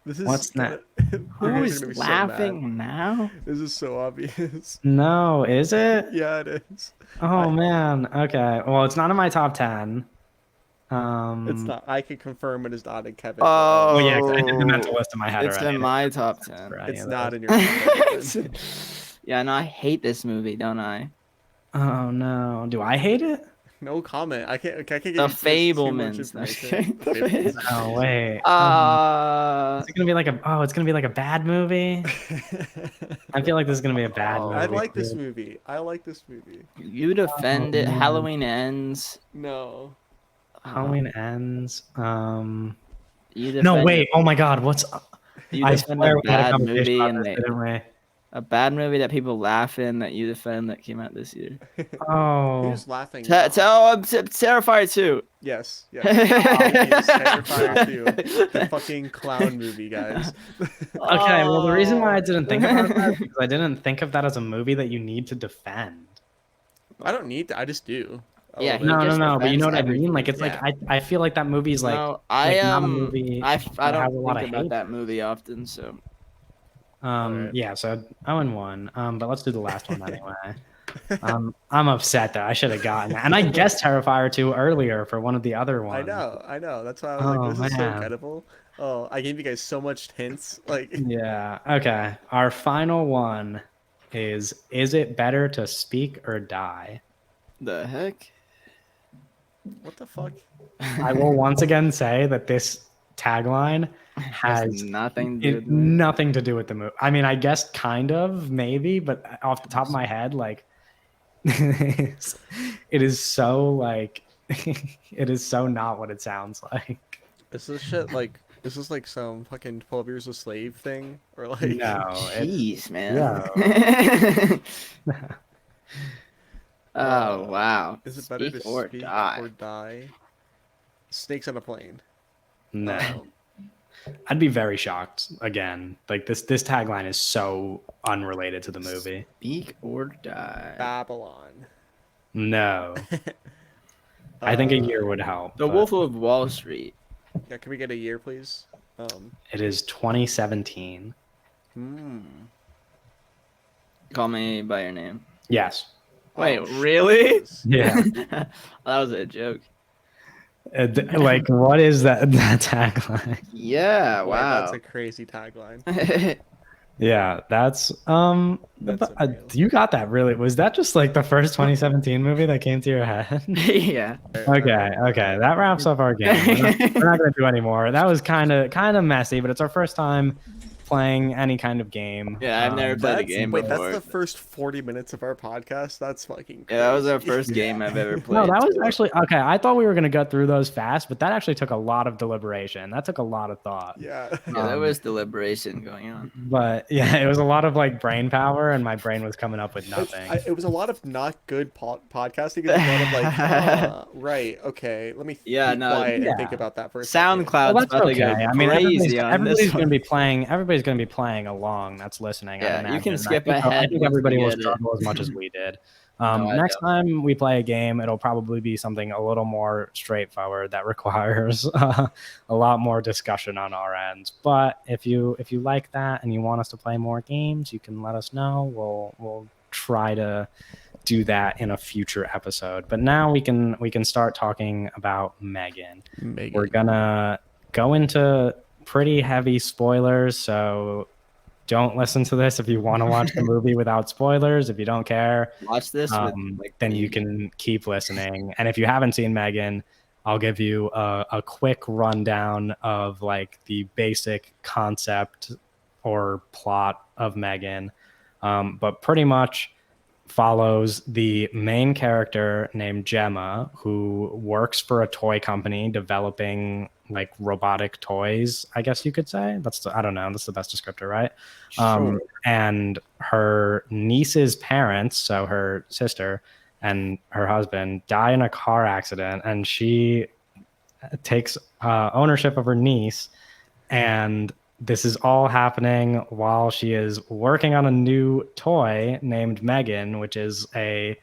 This is What's that? you guys are Who's gonna be so mad. laughing now? This is so obvious. no, is it? Yeah, it is. Oh man. Okay. Well, it's not in my top 10. It's not. I can confirm it is not in Kevin. Oh yeah, 'cause I did the mental list in my head It's already. in my top 10. For any It's of not those. in your. top 10. Yeah, no, I hate this movie, don't I? Oh no, do I hate it? No comment. I can't give The you too much Fablemans. information. The Fablemans. Oh wait. Is it gonna be like a? Oh, it's gonna be like a bad movie. I feel like this is gonna be a bad movie. I like this movie. I like this movie. You defend it. man. Halloween ends. No. Halloween ends. You No, defend- wait. Oh my God. What's? You I defend swear a we had a bad conversation movie about and this, didn't we? a bad movie that people laugh in that you defend that came out this year. Oh. Who's laughing? now? Terrifier 2. Yes. Yes. Obvious Terrifier 2. The fucking clown movie, guys. Okay. Well, the reason why I didn't think about that is because I didn't think of that as a movie that you need to defend. I don't need to. I just do. A Yeah, little No, bit. no, just no. But you know what I defends mean. Like, it's everything, like I feel like that movie's like. No, not a movie I that don't has a lot think of about hate. that movie often, so Alright. Yeah. So 0-1. But let's do the last one anyway. I'm upset that I should have gotten that, and I guessed Terrifier 2 earlier for one of the other ones. I know. That's why I was like, Oh, this is man. so gettable. Oh, I gave you guys so much hints. Like, Yeah. Okay. Our final one is it better to speak or die? the heck? What the fuck? I will once again say that this tagline has nothing to do with the movie. nothing to do with the movie. I mean, I guess kind of, maybe, but off the top of my head, like it is so like it is so not what it sounds like. Is this shit like? Is this like some fucking 12 Years a Slave thing, or like? No, Jeez, man. Yeah. Oh wow. Is it better Speak to or speak die? or die? Snakes on a plane. No. Um, I'd be very shocked again. Like this tagline is so unrelated to the movie. Speak or die. Babylon. No. I think a year would help. The but Wolf of Wall Street. Yeah, can we get a year, please? It is 2017. Call me by your name. Yes. Wait, Oh, really? Jesus. Yeah. That was a joke. Like, what is that tagline? Yeah, Boy, wow. that's a crazy tagline. Yeah, that's That's unreal. you got that really. Was that just like the first 2017 movie that came to your head? Yeah. Okay, that wraps up our game. We're not gonna do any more. That was kind of messy, but it's our first time playing any kind of game. Yeah, I've never played a game Wait, before. that's the first 40 minutes of our podcast? That's fucking crazy. Yeah, that was our first game I've ever played. No, that was too. actually okay. I thought we were gonna get through those fast, but that actually took a lot of deliberation. That took a lot of thought. Yeah. Yeah, there was deliberation going on. But yeah, it was a lot of like brain power, and my brain was coming up with nothing. It was a lot of not good podcasting. It was a lot of like, right, okay, let me be quiet and think about that for a second. SoundCloud's Well, about to go I mean, crazy on everybody's this gonna one. be playing. Everybody's gonna be playing along. That's listening. Yeah, I you can imagine. skip I ahead think once everybody we will get it. struggle as much as we did. I Next don't. time we play a game, it'll probably be something a little more straightforward that requires a lot more discussion on our ends. But if you like that and you want us to play more games, you can let us know. We'll try to do that in a future episode. But now we can start talking about M3GAN. We're gonna go into pretty heavy spoilers, so don't listen to this if you want to watch the movie without spoilers. If you don't care, Watch this with, like, then you can keep listening. And if you haven't seen M3GAN, I'll give you a quick rundown of like the basic concept or plot of M3GAN. But pretty much follows the main character named Gemma, who works for a toy company developing like robotic toys, I guess you could say. I don't know, that's the best descriptor, right? Sure. And her niece's parents, so her sister and her husband, die in a car accident, and she takes ownership of her niece, and this is all happening while she is working on a new toy named M3GAN, which is a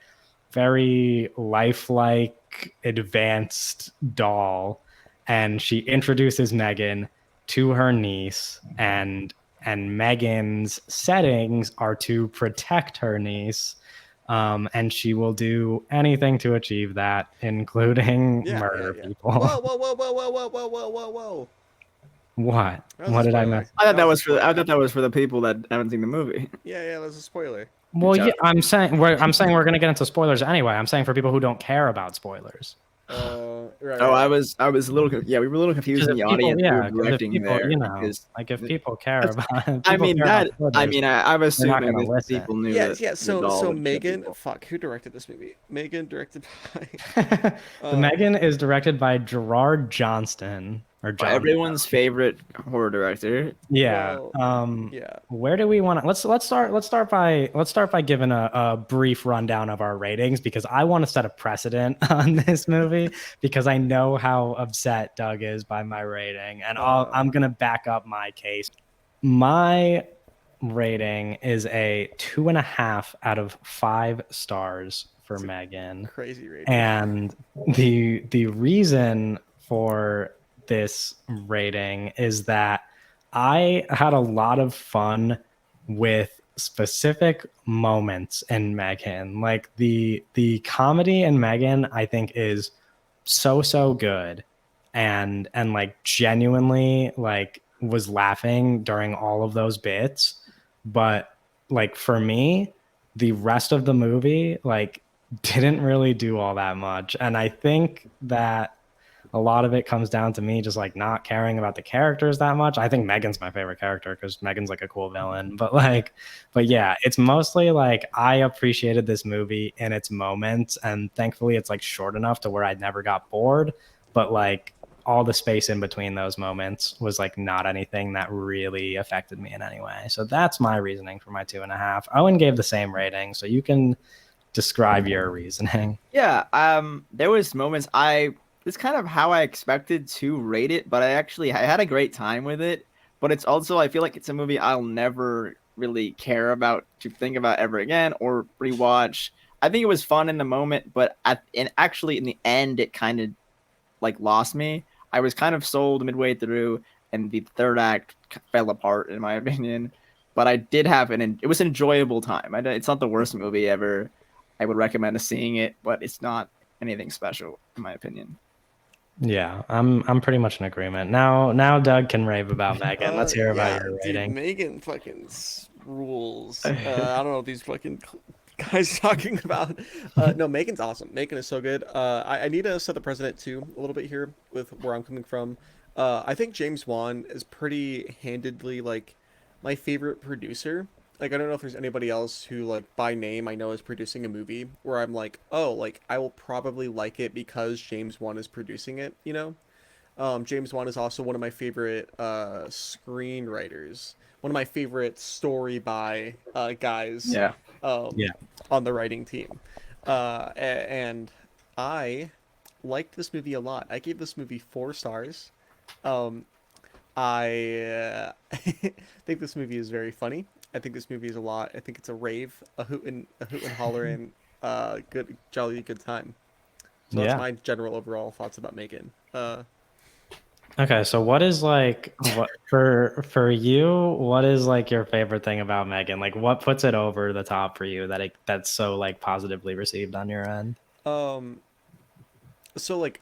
very lifelike, advanced doll. And she introduces M3GAN to her niece, and M3GAN's settings are to protect her niece. And she will do anything to achieve that, including murder people. Whoa, whoa, whoa, whoa, whoa, whoa, whoa, whoa, whoa, whoa. What? That was What a did I spoiler. miss? I thought that was for spoiler. I thought that was for the people that haven't seen the movie. Yeah, that's a spoiler. Well, job. yeah, I'm saying we're going to get into spoilers anyway. I'm saying for people who don't care about spoilers. Right. Oh, I was a little we were a little confused in the audience. Yeah, We were directing people, there because like if people care that's- about, I mean that. spoilers, I mean, I was they're not assuming gonna that listen. people knew Yeah, that. yeah. the So doll would kill M3GAN, people. fuck, who directed this movie? M3GAN directed by. The M3GAN is directed by Gerard Johnston or John. Everyone's favorite horror director. Yeah. Well, yeah. Where do we want to? Let's start by giving a brief rundown of our ratings, because I want to set a precedent on this movie because I know how upset Doug is by my rating, and I'm gonna back up my case. My rating is a 2.5 out of 5 stars for M3GAN. Crazy rating. And the reason for this rating is that I had a lot of fun with specific moments in M3GAN. Like the comedy in M3GAN, I think, is so good, and like genuinely like was laughing during all of those bits. But like for me, the rest of the movie, like didn't really do all that much. And I think that a lot of it comes down to me just like not caring about the characters that much. I think Megan's my favorite character because Megan's like a cool villain. But yeah, it's mostly like I appreciated this movie in its moments, and thankfully it's like short enough to where I never got bored. But like all the space in between those moments was like not anything that really affected me in any way. So that's my reasoning for my 2.5. Owen gave the same rating, so you can describe your reasoning. Yeah, there was moments it's kind of how I expected to rate it, but I had a great time with it. But it's also I feel like it's a movie I'll never really care about to think about ever again or rewatch. I think it was fun in the moment, but actually in the end it kind of like lost me. I was kind of sold midway through, and the third act fell apart in my opinion. But I did have it was an enjoyable time. It's not the worst movie ever. I would recommend seeing it, but it's not anything special in my opinion. Yeah, I'm pretty much in agreement. Now Doug can rave about Megan. Let's hear about Yeah, your dude, rating. Megan fucking rules. I don't know what these fucking guys talking about. No, Megan's awesome. Megan is so good. I need to set the precedent too a little bit here with where I'm coming from. I think James Wan is pretty handedly like my favorite producer. Like I don't know if there's anybody else who like by name I know is producing a movie where I'm like, oh, like I will probably like it because James Wan is producing it, you know? James Wan is also one of my favorite screenwriters. One of my favorite story by guys Yeah. um, Yeah. on the writing team. And I liked this movie a lot. I gave this movie 4 stars. Um, I think this movie is very funny. I think this movie is a lot. I think it's a rave, a hoot and holler, and good, jolly good time. So that's Yeah. my general overall thoughts about Megan. Okay, so what is like what for you, what is like your favorite thing about Megan? Like what puts it over the top for you that's so like positively received on your end? Um, so like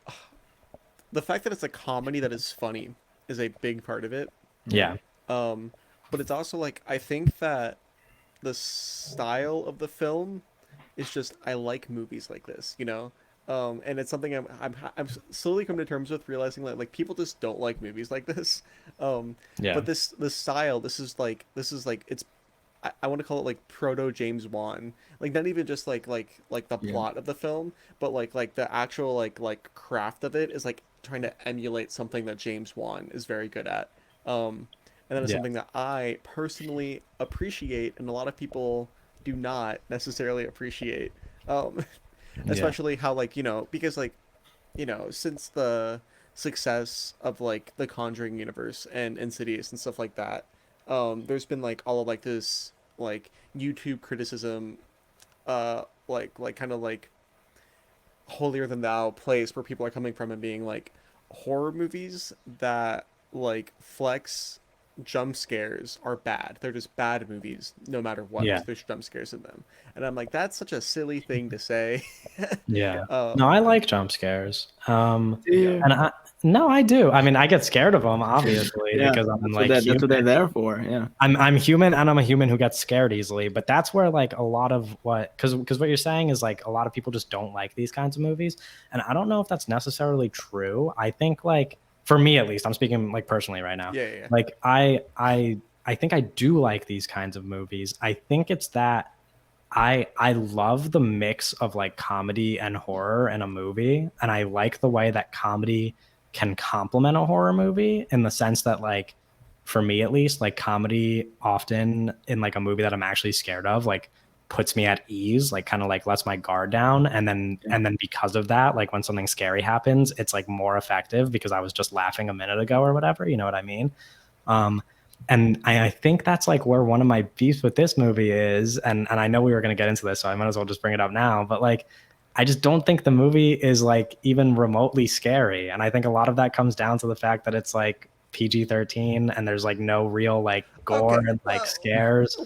the fact that it's a comedy that is funny is a big part of it. Yeah. Um, but it's also like I think that the style of the film is just I like movies like this, you know. And it's something I'm slowly coming to terms with realizing that like people just don't like movies like this. Yeah. But this style, this is like it's I want to call it like proto James Wan, like not even just like the Yeah. plot of the film, but like the actual like craft of it is like trying to emulate something that James Wan is very good at. And that is Yeah. something that I personally appreciate, and a lot of people do not necessarily appreciate. Um, Yeah. especially how like because like since the success of like the Conjuring universe and Insidious and stuff like that, there's been like all of like this like YouTube criticism, like kind of like holier than thou place where people are coming from and being like horror movies that like flex jump scares are bad. They're just bad movies no matter what. Yeah. There's jump scares in them. And I'm like that's such a silly thing to say. Yeah. No, um I like jump scares. yeah. And no, I do. I mean, I get scared of them obviously Yeah, because I'm that's what like that's what they're human. there for. Yeah. I'm human and I'm a human who gets scared easily, but that's where like a lot of what because what you're saying is like a lot of people just don't like these kinds of movies, and I don't know if that's necessarily true. I think like for me at least, I'm speaking like personally right now. Yeah. Like I think I do like these kinds of movies. I think it's that I love the mix of like comedy and horror in a movie, and I like the way that comedy can complement a horror movie in the sense that like for me at least like comedy often in like a movie that I'm actually scared of like puts me at ease, like kind of like lets my guard down, and then because of that like when something scary happens it's like more effective because I was just laughing a minute ago or whatever, you know what I mean? um and I think that's like where one of my beefs with this movie is, and I know we were going to get into this, so I might as well just bring it up now. But like, I just don't think the movie is like even remotely scary, and I think a lot of that comes down to the fact that it's like PG-13, and there's like no real like gore Okay. and like scares.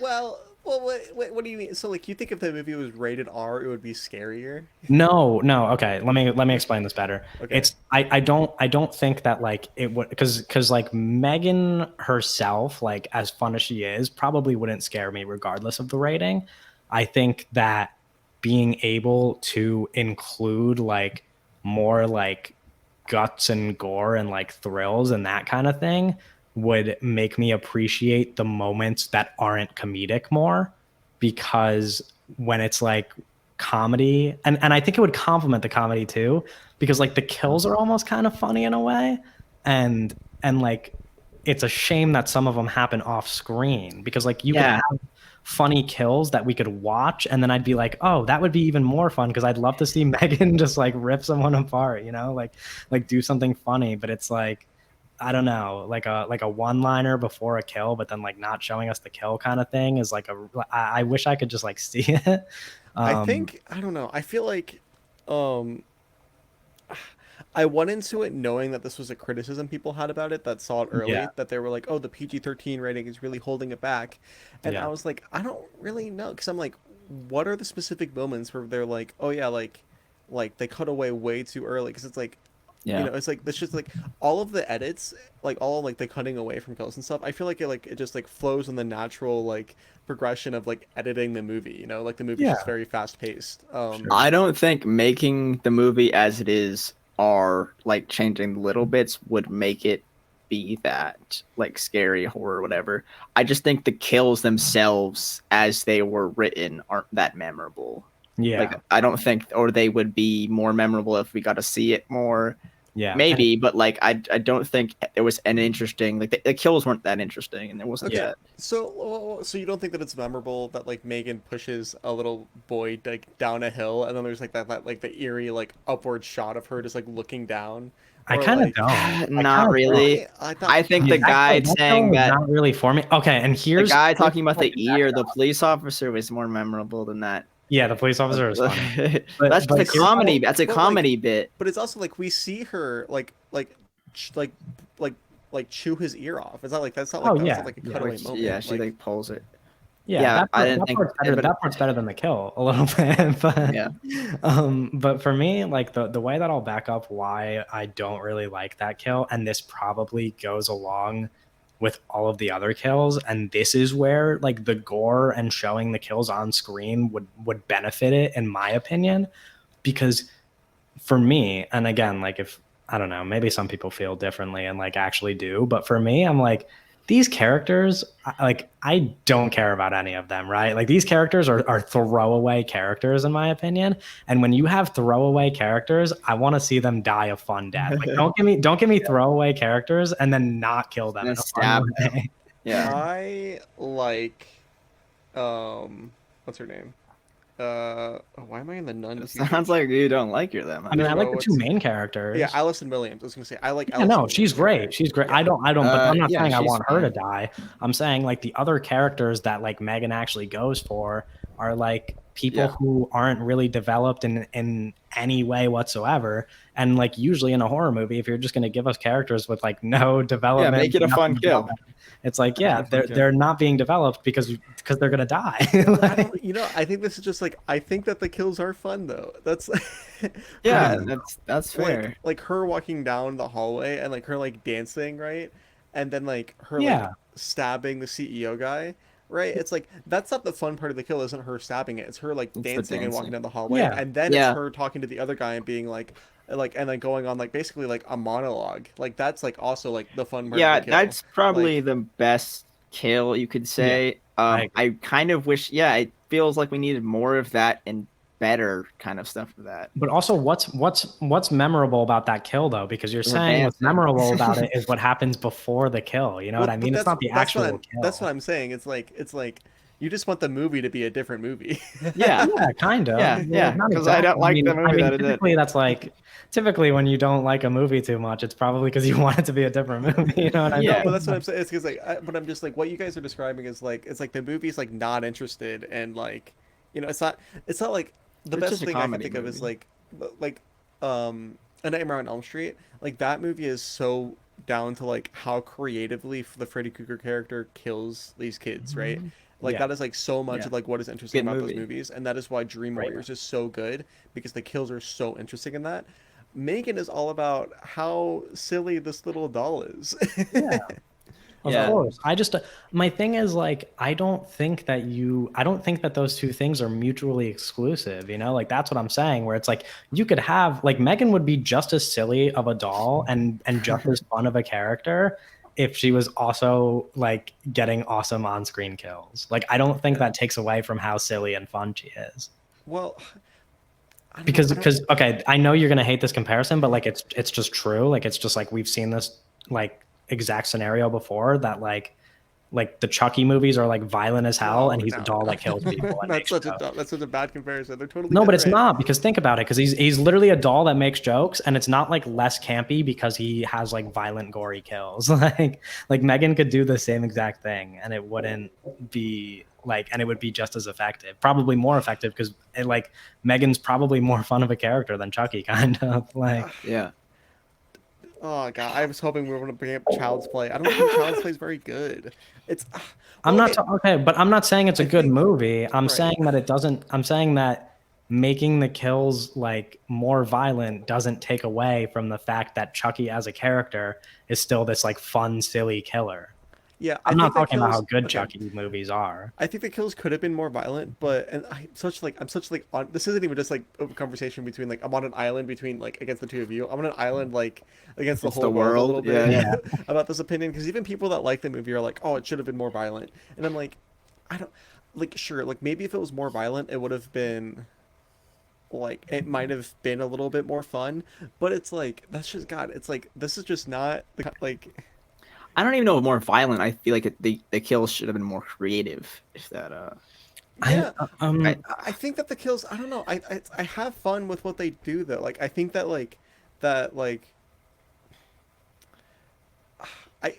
What do you mean? So like you think if the movie was rated R, it would be scarier? No. Okay, let me explain this better. Okay. It's I don't think that like it would because like Megan herself, like as fun as she is, probably wouldn't scare me regardless of the rating. I think that being able to include like more like guts and gore and like thrills and that kind of thing would make me appreciate the moments that aren't comedic more, because when it's like comedy, and I think it would complement the comedy too, because like the kills are almost kind of funny in a way, and like it's a shame that some of them happen off screen, because like you could Yeah. have funny kills that we could watch, and then I'd be like, oh, that would be even more fun, because I'd love to see M3GAN just like rip someone apart, you know, like do something funny. But it's like, I don't know, like a one liner before a kill, but then like not showing us the kill kind of thing is like I wish I could just like see it. I think I don't know. I feel like um I went into it knowing that this was a criticism people had about it that saw it Yeah, early, that they were like, "Oh, the PG-13 rating is really holding it back," and I yeah, was like, I don't really know, because I'm like, what are the specific moments where they're like, "Oh yeah, like they cut away way too early," because it's like, Yeah. it's like this just like all of the edits, like all like the cutting away from kills and stuff. I feel like it just like flows in the natural like progression of like editing the movie. Like the movie's yeah, just very fast paced. sure. I don't think making the movie as it is or like changing little bits would make it be that like scary horror whatever. I just think the kills themselves as they were written aren't that memorable. Like Yeah, I don't think, or they would be more memorable if we got to see it more. yeah, and Maybe, but like I don't think it was an interesting, like the kills weren't that interesting and there wasn't Okay, yeah. that. so you don't think that it's memorable that like M3GAN pushes a little boy like down a hill, and then there's like that like the eerie like upward shot of her just like looking down, I or kind of like don't. I Not kind of don't. really. really? I thought I think Yeah, the guy that kill saying was that not really for me. Okay, and the guy here's talking about what the can back ear, it the up. police officer was more memorable than that. Yeah, the police officer is funny, That's just a here's comedy. what, That's a but like comedy bit. but it's also like we see her ch- like like like chew his ear off. It's not like oh that's not yeah, like a yeah, cutaway Which, moment. yeah, she Like like pulls it. yeah. Yeah, I didn't think, but That part's better than the kill a little bit. yeah, But for me, like the way that I'll back up why I don't really like that kill, and this probably goes along with all of the other kills, and this is where like the gore and showing the kills on screen would benefit it, in my opinion, because for me, and again, like if I don't know, maybe some people feel differently and like actually do, but for me, I'm like, these characters, like I don't care about any of them, right? Like these characters are throwaway characters in my opinion. And when you have throwaway characters, I want to see them die a fun death. Like don't give me throwaway characters and then not kill them and then in a fun stab them. way. Yeah, I like what's her name? Why am I in the Nun it 2 sounds like you don't like your them. I mean, I like the two what's main yeah, characters. Allison Williams. I was gonna say I like Yeah, Allison no, she's Williams' great. character. She's great. Yeah. I don't, but I'm not Yeah, saying I she's want her to fine. die. I'm saying like the other characters that like M3GAN actually goes for are like people Yeah, who aren't really developed in any way whatsoever. And like usually in a horror movie, if you're just going to give us characters with like no yeah, development, make it a fun nothing about kill. them, it's like Make it yeah, a fun kill. they're not being developed because they're going to die. I don't. I think this is just like I think that the kills are fun though. That's Yeah, Hmm. that's fair. like her walking down the hallway and like her like dancing, right? And then like her like Yeah, stabbing the CEO guy, right? It's like that's not the fun part of the kill, isn't her stabbing it. It's her like It's the dancing and walking dancing. down the hallway, yeah. and then it's Yeah, her talking to the other guy and being like and then going on like basically like a monologue. Like that's like also like the fun part of yeah, the kill. that's probably Like the best kill you could Yeah, say. I agree. I kind of wish, yeah, it feels like we needed more of that and better kind of stuff for that. But also, what's memorable about that kill though? Because you're The saying what's dancing. memorable about it is what happens before the kill. You know what well, I but mean? It's not the actual that's what kill. I'm saying. It's like you just want the movie to be a different movie. Yeah, Yeah, kind of. yeah, Well, yeah. not Because I don't exactly. like the I movie mean, that it did. typically that's like typically when you don't like a movie too much, it's probably because you want it to be a different movie. You know what I Yeah. No, but mean? that's what I'm saying. It's because like, but I'm just like what you guys are describing is like it's like the movie's like not interested and like, it's not like the It's best just a thing I can comedy think of is movie. like A Nightmare on Elm Street. Like that movie is so down to like how creatively the Freddy Krueger character kills these kids, right? Like Yeah, that is like so much Yeah. of like what is interesting Good about those movie. movies, and that is why Dream great. Warriors is so good because the kills are so interesting in that. M3GAN is all about how silly this little doll is. Yeah. Of Yeah. course. I just my thing is like I don't think that those two things are mutually exclusive, you know? Like that's what I'm saying where it's like you could have like Megan would be just as silly of a doll and just as fun of a character if she was also like getting awesome on-screen kills. Like I don't think that takes away from how silly and fun she is. Well, I don't know. Because okay, I know you're gonna hate this comparison, but like it's just true. Like it's just like we've seen this like exact scenario before that like the Chucky movies are like violent as hell, and he's a doll that kills people and makes jokes. That's such a bad comparison. They're totally No, but it's different. not because think about it, because he's literally a doll that makes jokes, and it's not like less campy because he has like violent, gory kills. like Megan could do the same exact thing, and it wouldn't be like, and it would be just as effective, probably more effective because like Megan's probably more fun of a character than Chucky, kind of like. Yeah. Oh god, I was hoping we were going to bring up Child's Play. I don't think Child's Play is very good. It's I'm well, not okay, but I'm not saying it's a I good think movie. I'm right. saying that it doesn't. I'm saying that making the kills like more violent doesn't take away from the fact that Chucky as a character is still this like fun, silly killer. Yeah, I I'm not think that talking about how kills. good Okay, Chucky movies are. I think the kills could have been more violent, but and I'm such like on. This isn't even just like a conversation between like I'm on an island between like against the two of you. I'm on an island like against the It's whole the world a world. little Yeah. bit Yeah. about this opinion because even people that like the movie are like, oh, it should have been more violent, and I'm like, I don't like sure like maybe if it was more violent, it would have been like it might have been a little bit more fun, but it's like that's just God. It's like this is just not like I don't even know more violent. I feel like the kills should have been more creative. If that yeah. I, I think that the kills. I don't know. I have fun with what they do though. Like I think that like I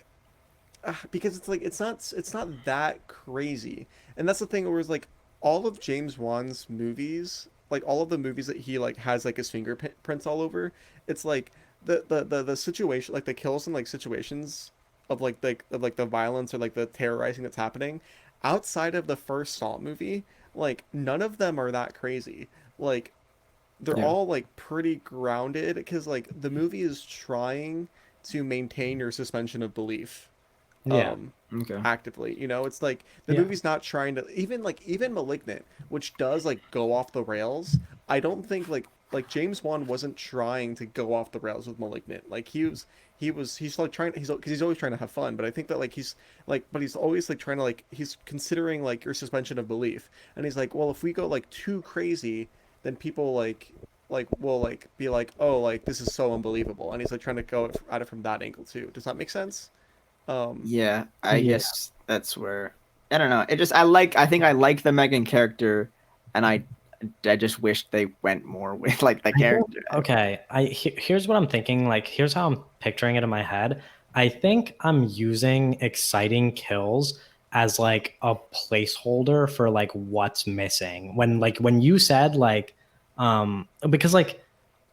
because it's like it's not that crazy, and that's the thing where it's like all of James Wan's movies, like all of the movies that he like has like his fingerprints all over. It's like the situation, like the kills and like situations of like the violence or like the terrorizing that's happening outside of the first Saw movie. Like none of them are that crazy. Like they're yeah. all like pretty grounded because like the movie is trying to maintain your suspension of belief Yeah. um Okay. actively, you know. It's like the Yeah. movie's not trying to even Malignant, which does like go off the rails. I don't think like James Wan wasn't trying to go off the rails with Malignant. Like he's like trying, he's because he's always trying to have fun, but I think that like he's like but he's always like trying to like he's considering like your suspension of belief, and he's like, well, if we go like too crazy, then people like will like be like, oh, like this is so unbelievable, and he's like trying to go at it from that angle too. Does that make sense? um Yeah. I Yeah. guess that's where I don't know. It just I think I like the Megan character, and I just wish they went more with like the I think- character. okay, here's what I'm thinking. Like, here's how I'm picturing it in my head. I think I'm using exciting kills as like a placeholder for like what's missing. When you said like, because like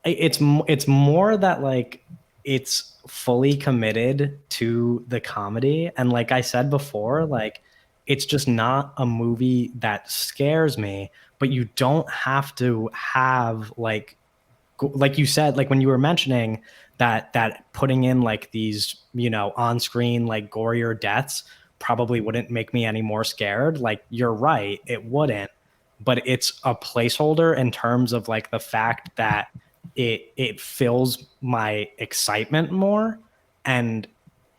it's more that like it's fully committed to the comedy, and like I said before, like it's just not a movie that scares me, but you don't have to have like you said, like when you were mentioning that putting in like these, you know, on screen like gorier deaths probably wouldn't make me any more scared. Like you're right, it wouldn't, but it's a placeholder in terms of like the fact that it fills my excitement more. And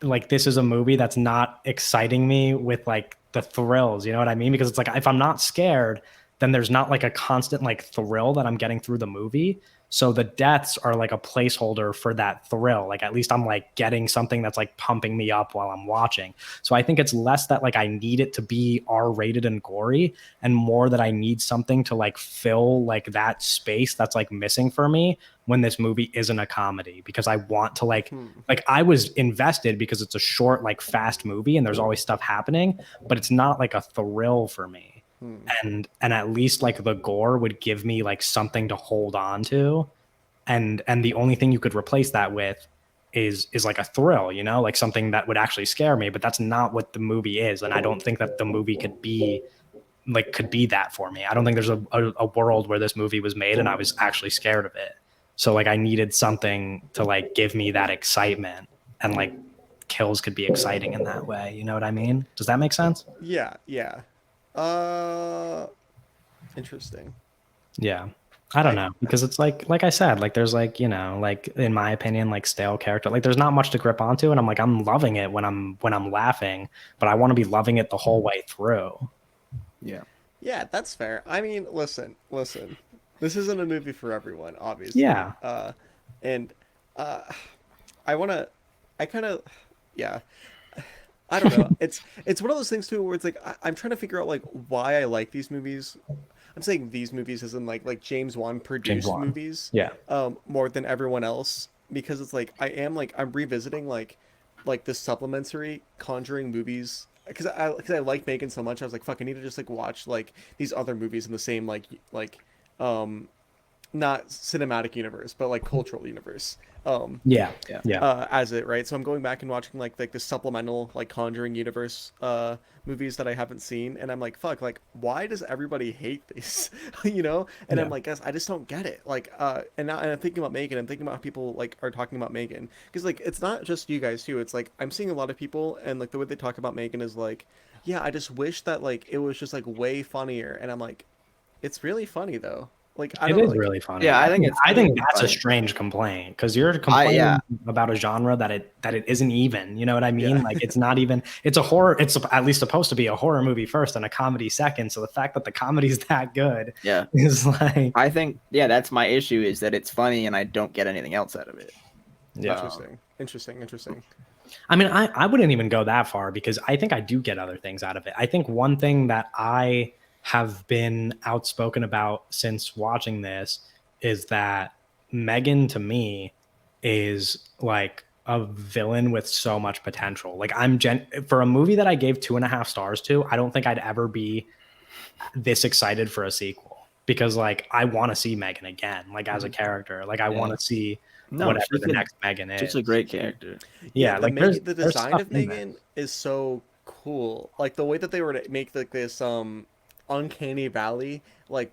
like this is a movie that's not exciting me with like the thrills, you know what I mean? Because it's like if I'm not scared, then there's not like a constant like thrill that I'm getting through the movie. So the deaths are like a placeholder for that thrill. Like at least I'm like getting something that's like pumping me up while I'm watching. So I think it's less that like I need it to be R-rated and gory, and more that I need something to like fill like that space that's like missing for me when this movie isn't a comedy, because I want to like I was invested because it's a short like fast movie and there's always stuff happening, but it's not like a thrill for me. And at least like the gore would give me like something to hold on to, and the only thing you could replace that with is like a thrill, you know, like something that would actually scare me, but that's not what the movie is, and I don't think that the movie could be that for me. I don't think there's a world where this movie was made and I was actually scared of it. So like I needed something to like give me that excitement and like kills could be exciting in that way. You know what I mean? Does that make sense? Yeah, yeah. Interesting. Yeah. I don't know, because it's like I said, like there's like, you know, like in my opinion, like stale character, like there's not much to grip onto, and I'm like I'm loving it when I'm laughing, but I want to be loving it the whole way through. Yeah. Yeah, that's fair. I mean, listen. This isn't a movie for everyone, obviously. Yeah. And uh, I wanna, I kind of, yeah. I don't know. It's one of those things too where it's like I'm trying to figure out like why I like these movies. I'm saying these movies as in like James Wan James produced Wan. movies, Yeah. more than everyone else because it's like I'm revisiting like the supplementary Conjuring movies because I like Megan so much. I was like, fuck, I need to just like watch like these other movies in the same um not cinematic universe but like cultural universe. Yeah. Yeah. Yeah. As it right, so I'm going back and watching like the supplemental like Conjuring universe movies that I haven't seen, and I'm like, fuck, like why does everybody hate these? You know? And Yeah. I'm like, guys, I just don't get it. Like and now and I'm thinking about Megan, I'm thinking about how people like are talking about Megan because like it's not just you guys too. It's like I'm seeing a lot of people, and like the way they talk about Megan is like, yeah, I just wish that like it was just like way funnier, and I'm like, it's really funny though. Like I It don't know, is like really funny. Yeah, I think it's I think really that's a funny. strange complaint because you're complaining yeah. about a genre that it isn't even. You know what I mean? Yeah. Like it's not even. It's a horror. It's at least supposed to be a horror movie first and a comedy second. So the fact that the comedy's that good Yeah. is like, I think that's my issue is that it's funny and I don't get anything else out of it. yeah. Interesting. I mean, I wouldn't even go that far because I think I do get other things out of it. I think one thing that I have been outspoken about since watching this is that Megan to me is like a villain with so much potential. Like for a movie that I gave 2.5 stars to, I don't think I'd ever be this excited for a sequel because like I want to see Megan again, like as a character. Like I want to see whatever the next Megan is. She's a great character. Yeah, like the design of stuff in Megan is so cool. Like the way that they were to make like this uncanny valley, half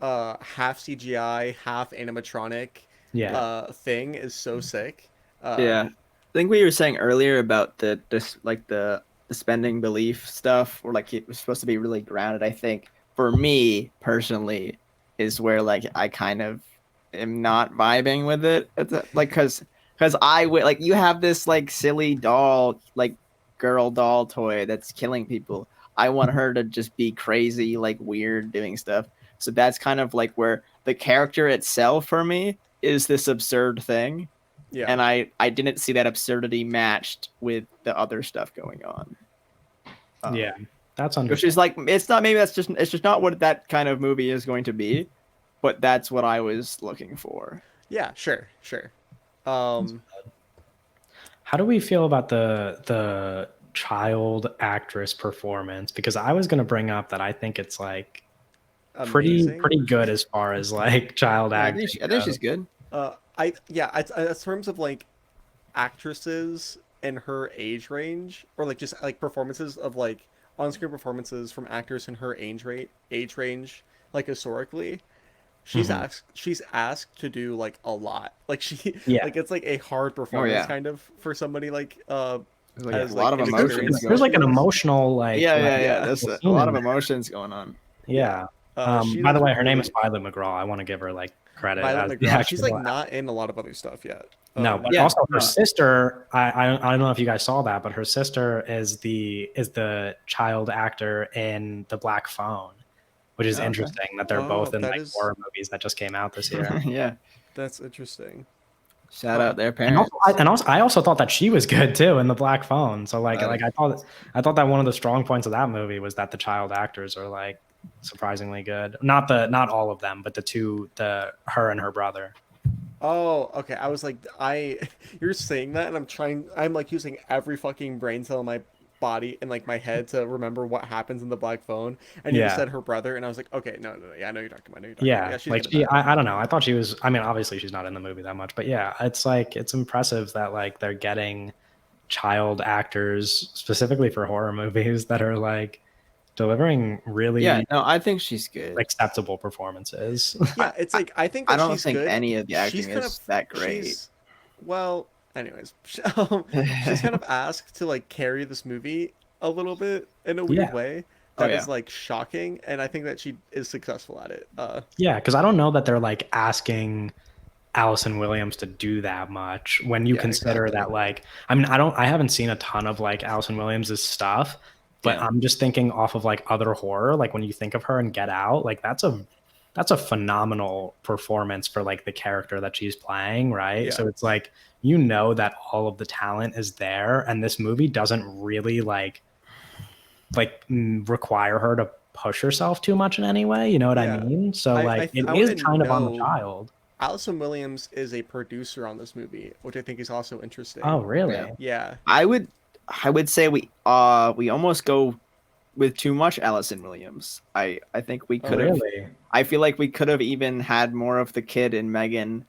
CGI, half animatronic thing is so sick. Yeah. I think what you were saying earlier about the suspending belief stuff, or like it was supposed to be really grounded, I think for me personally is where like I kind of am not vibing with it. It's like because I would like you have this like silly doll, like girl doll toy that's killing people. I want her to just be crazy, like weird, doing stuff. So that's kind of like where the character itself for me is this absurd thing. Yeah. And I didn't see that absurdity matched with the other stuff going on. Yeah, that's understandable. Which is like it's just not what that kind of movie is going to be, but that's what I was looking for. Yeah, sure. How do we feel about the child actress performance? Because I was going to bring up that I think it's like pretty good as far as like child acting. I think she's good. In terms of like actresses and her age range, or like just like performances of like on-screen performances from actors in her age range, like historically, she's asked to do like a lot. Like like it's like a hard performance kind of for somebody like like a lot of emotions. There's like an emotional like there's a lot of emotions going on. Yeah. By the way, her name is Violet McGraw. I want to give her like credit. Violet McGraw. She's like not in a lot of other stuff yet. No, but also her sister. I don't know if you guys saw that, but her sister is the child actor in The Black Phone, which is interesting that they're both in like horror movies that just came out this year. Yeah, that's interesting. Shout out their parents. And I also thought that she was good too in The Black Phone. So like I thought that one of the strong points of that movie was that the child actors are like surprisingly good. Not all of them, but her and her brother. Oh, okay. I was like, you're saying that, and I'm like using every fucking brain cell in my body and like my head to remember what happens in The Black Phone. And you said her brother, and I was like, okay, no, yeah, I know you're talking about. Yeah, like I don't know. I thought she was. I mean, obviously she's not in the movie that much, but yeah, it's like it's impressive that like they're getting child actors specifically for horror movies that are like delivering really I think she's good, acceptable performances. Yeah, it's like I don't think any of the acting is that great. anyways, she's kind of asked to like carry this movie a little bit in a weird Yeah. way Oh that yeah. is like shocking, and I think that she is successful at it. Yeah, because I don't know that they're like asking Allison Williams to do that much when you Yeah, consider exactly. that like I haven't seen a ton of like Allison Williams's stuff, but Yeah. I'm just thinking off of like other horror, like when you think of her and Get Out, like that's a phenomenal performance for like the character that she's playing, right? Yeah. So it's like you know that all of the talent is there, and this movie doesn't really require her to push herself too much in any way. You know what I Yeah. mean? So like I it want is to kind of on the know child. Allison Williams is a producer on this movie, which I think is also interesting. Oh, really? Yeah. Yeah. I would say we almost go with too much Allison Williams. I think we Oh, could have. Really? I feel like we could have even had more of the kid and Megan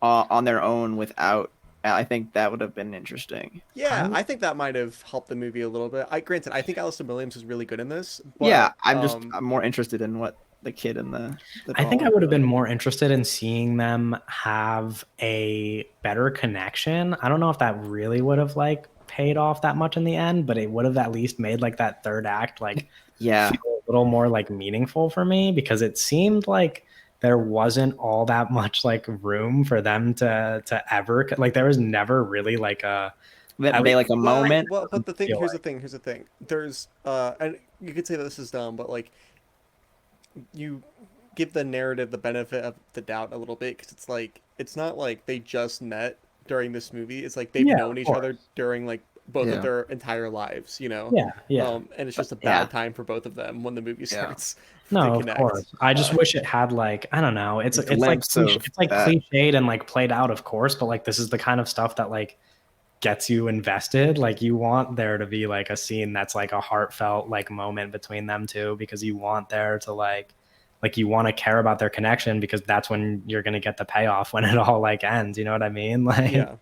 on their own without. I think that would have been interesting. Yeah, I think that might have helped the movie a little bit. Granted, I think Allison Williams is really good in this, Yeah, but I'm more interested in what the kid and the I think doll I are would have been doing. more interested in seeing them have a better connection. I don't know if that really would have like paid off that much in the end, but it would have at least made like that third act like Yeah, feel a little more like meaningful for me because it seemed like there wasn't all that much like room for them to ever like there was never really like a that at made least like a moment. well, but the thing feel here's the like thing, here's the thing. There's and you could say that this is dumb, but like you give the narrative the benefit of the doubt a little bit because it's like it's not like they just met during this movie. It's like they've yeah, known of each course. other during like both of Yeah. their entire lives, you know. Yeah. And it's just a Yeah. bad time for both of them when the movie Yeah. starts to No, of connect. course. I just wish it had like I don't know. It's A it's like glimpse of it's like that. cliched and like played out, of course. But like this is the kind of stuff that like gets you invested. Like you want there to be like a scene that's like a heartfelt like moment between them two because you want there to like you want to care about their connection because that's when you're gonna get the payoff when it all like ends. You know what I mean? Like Yeah.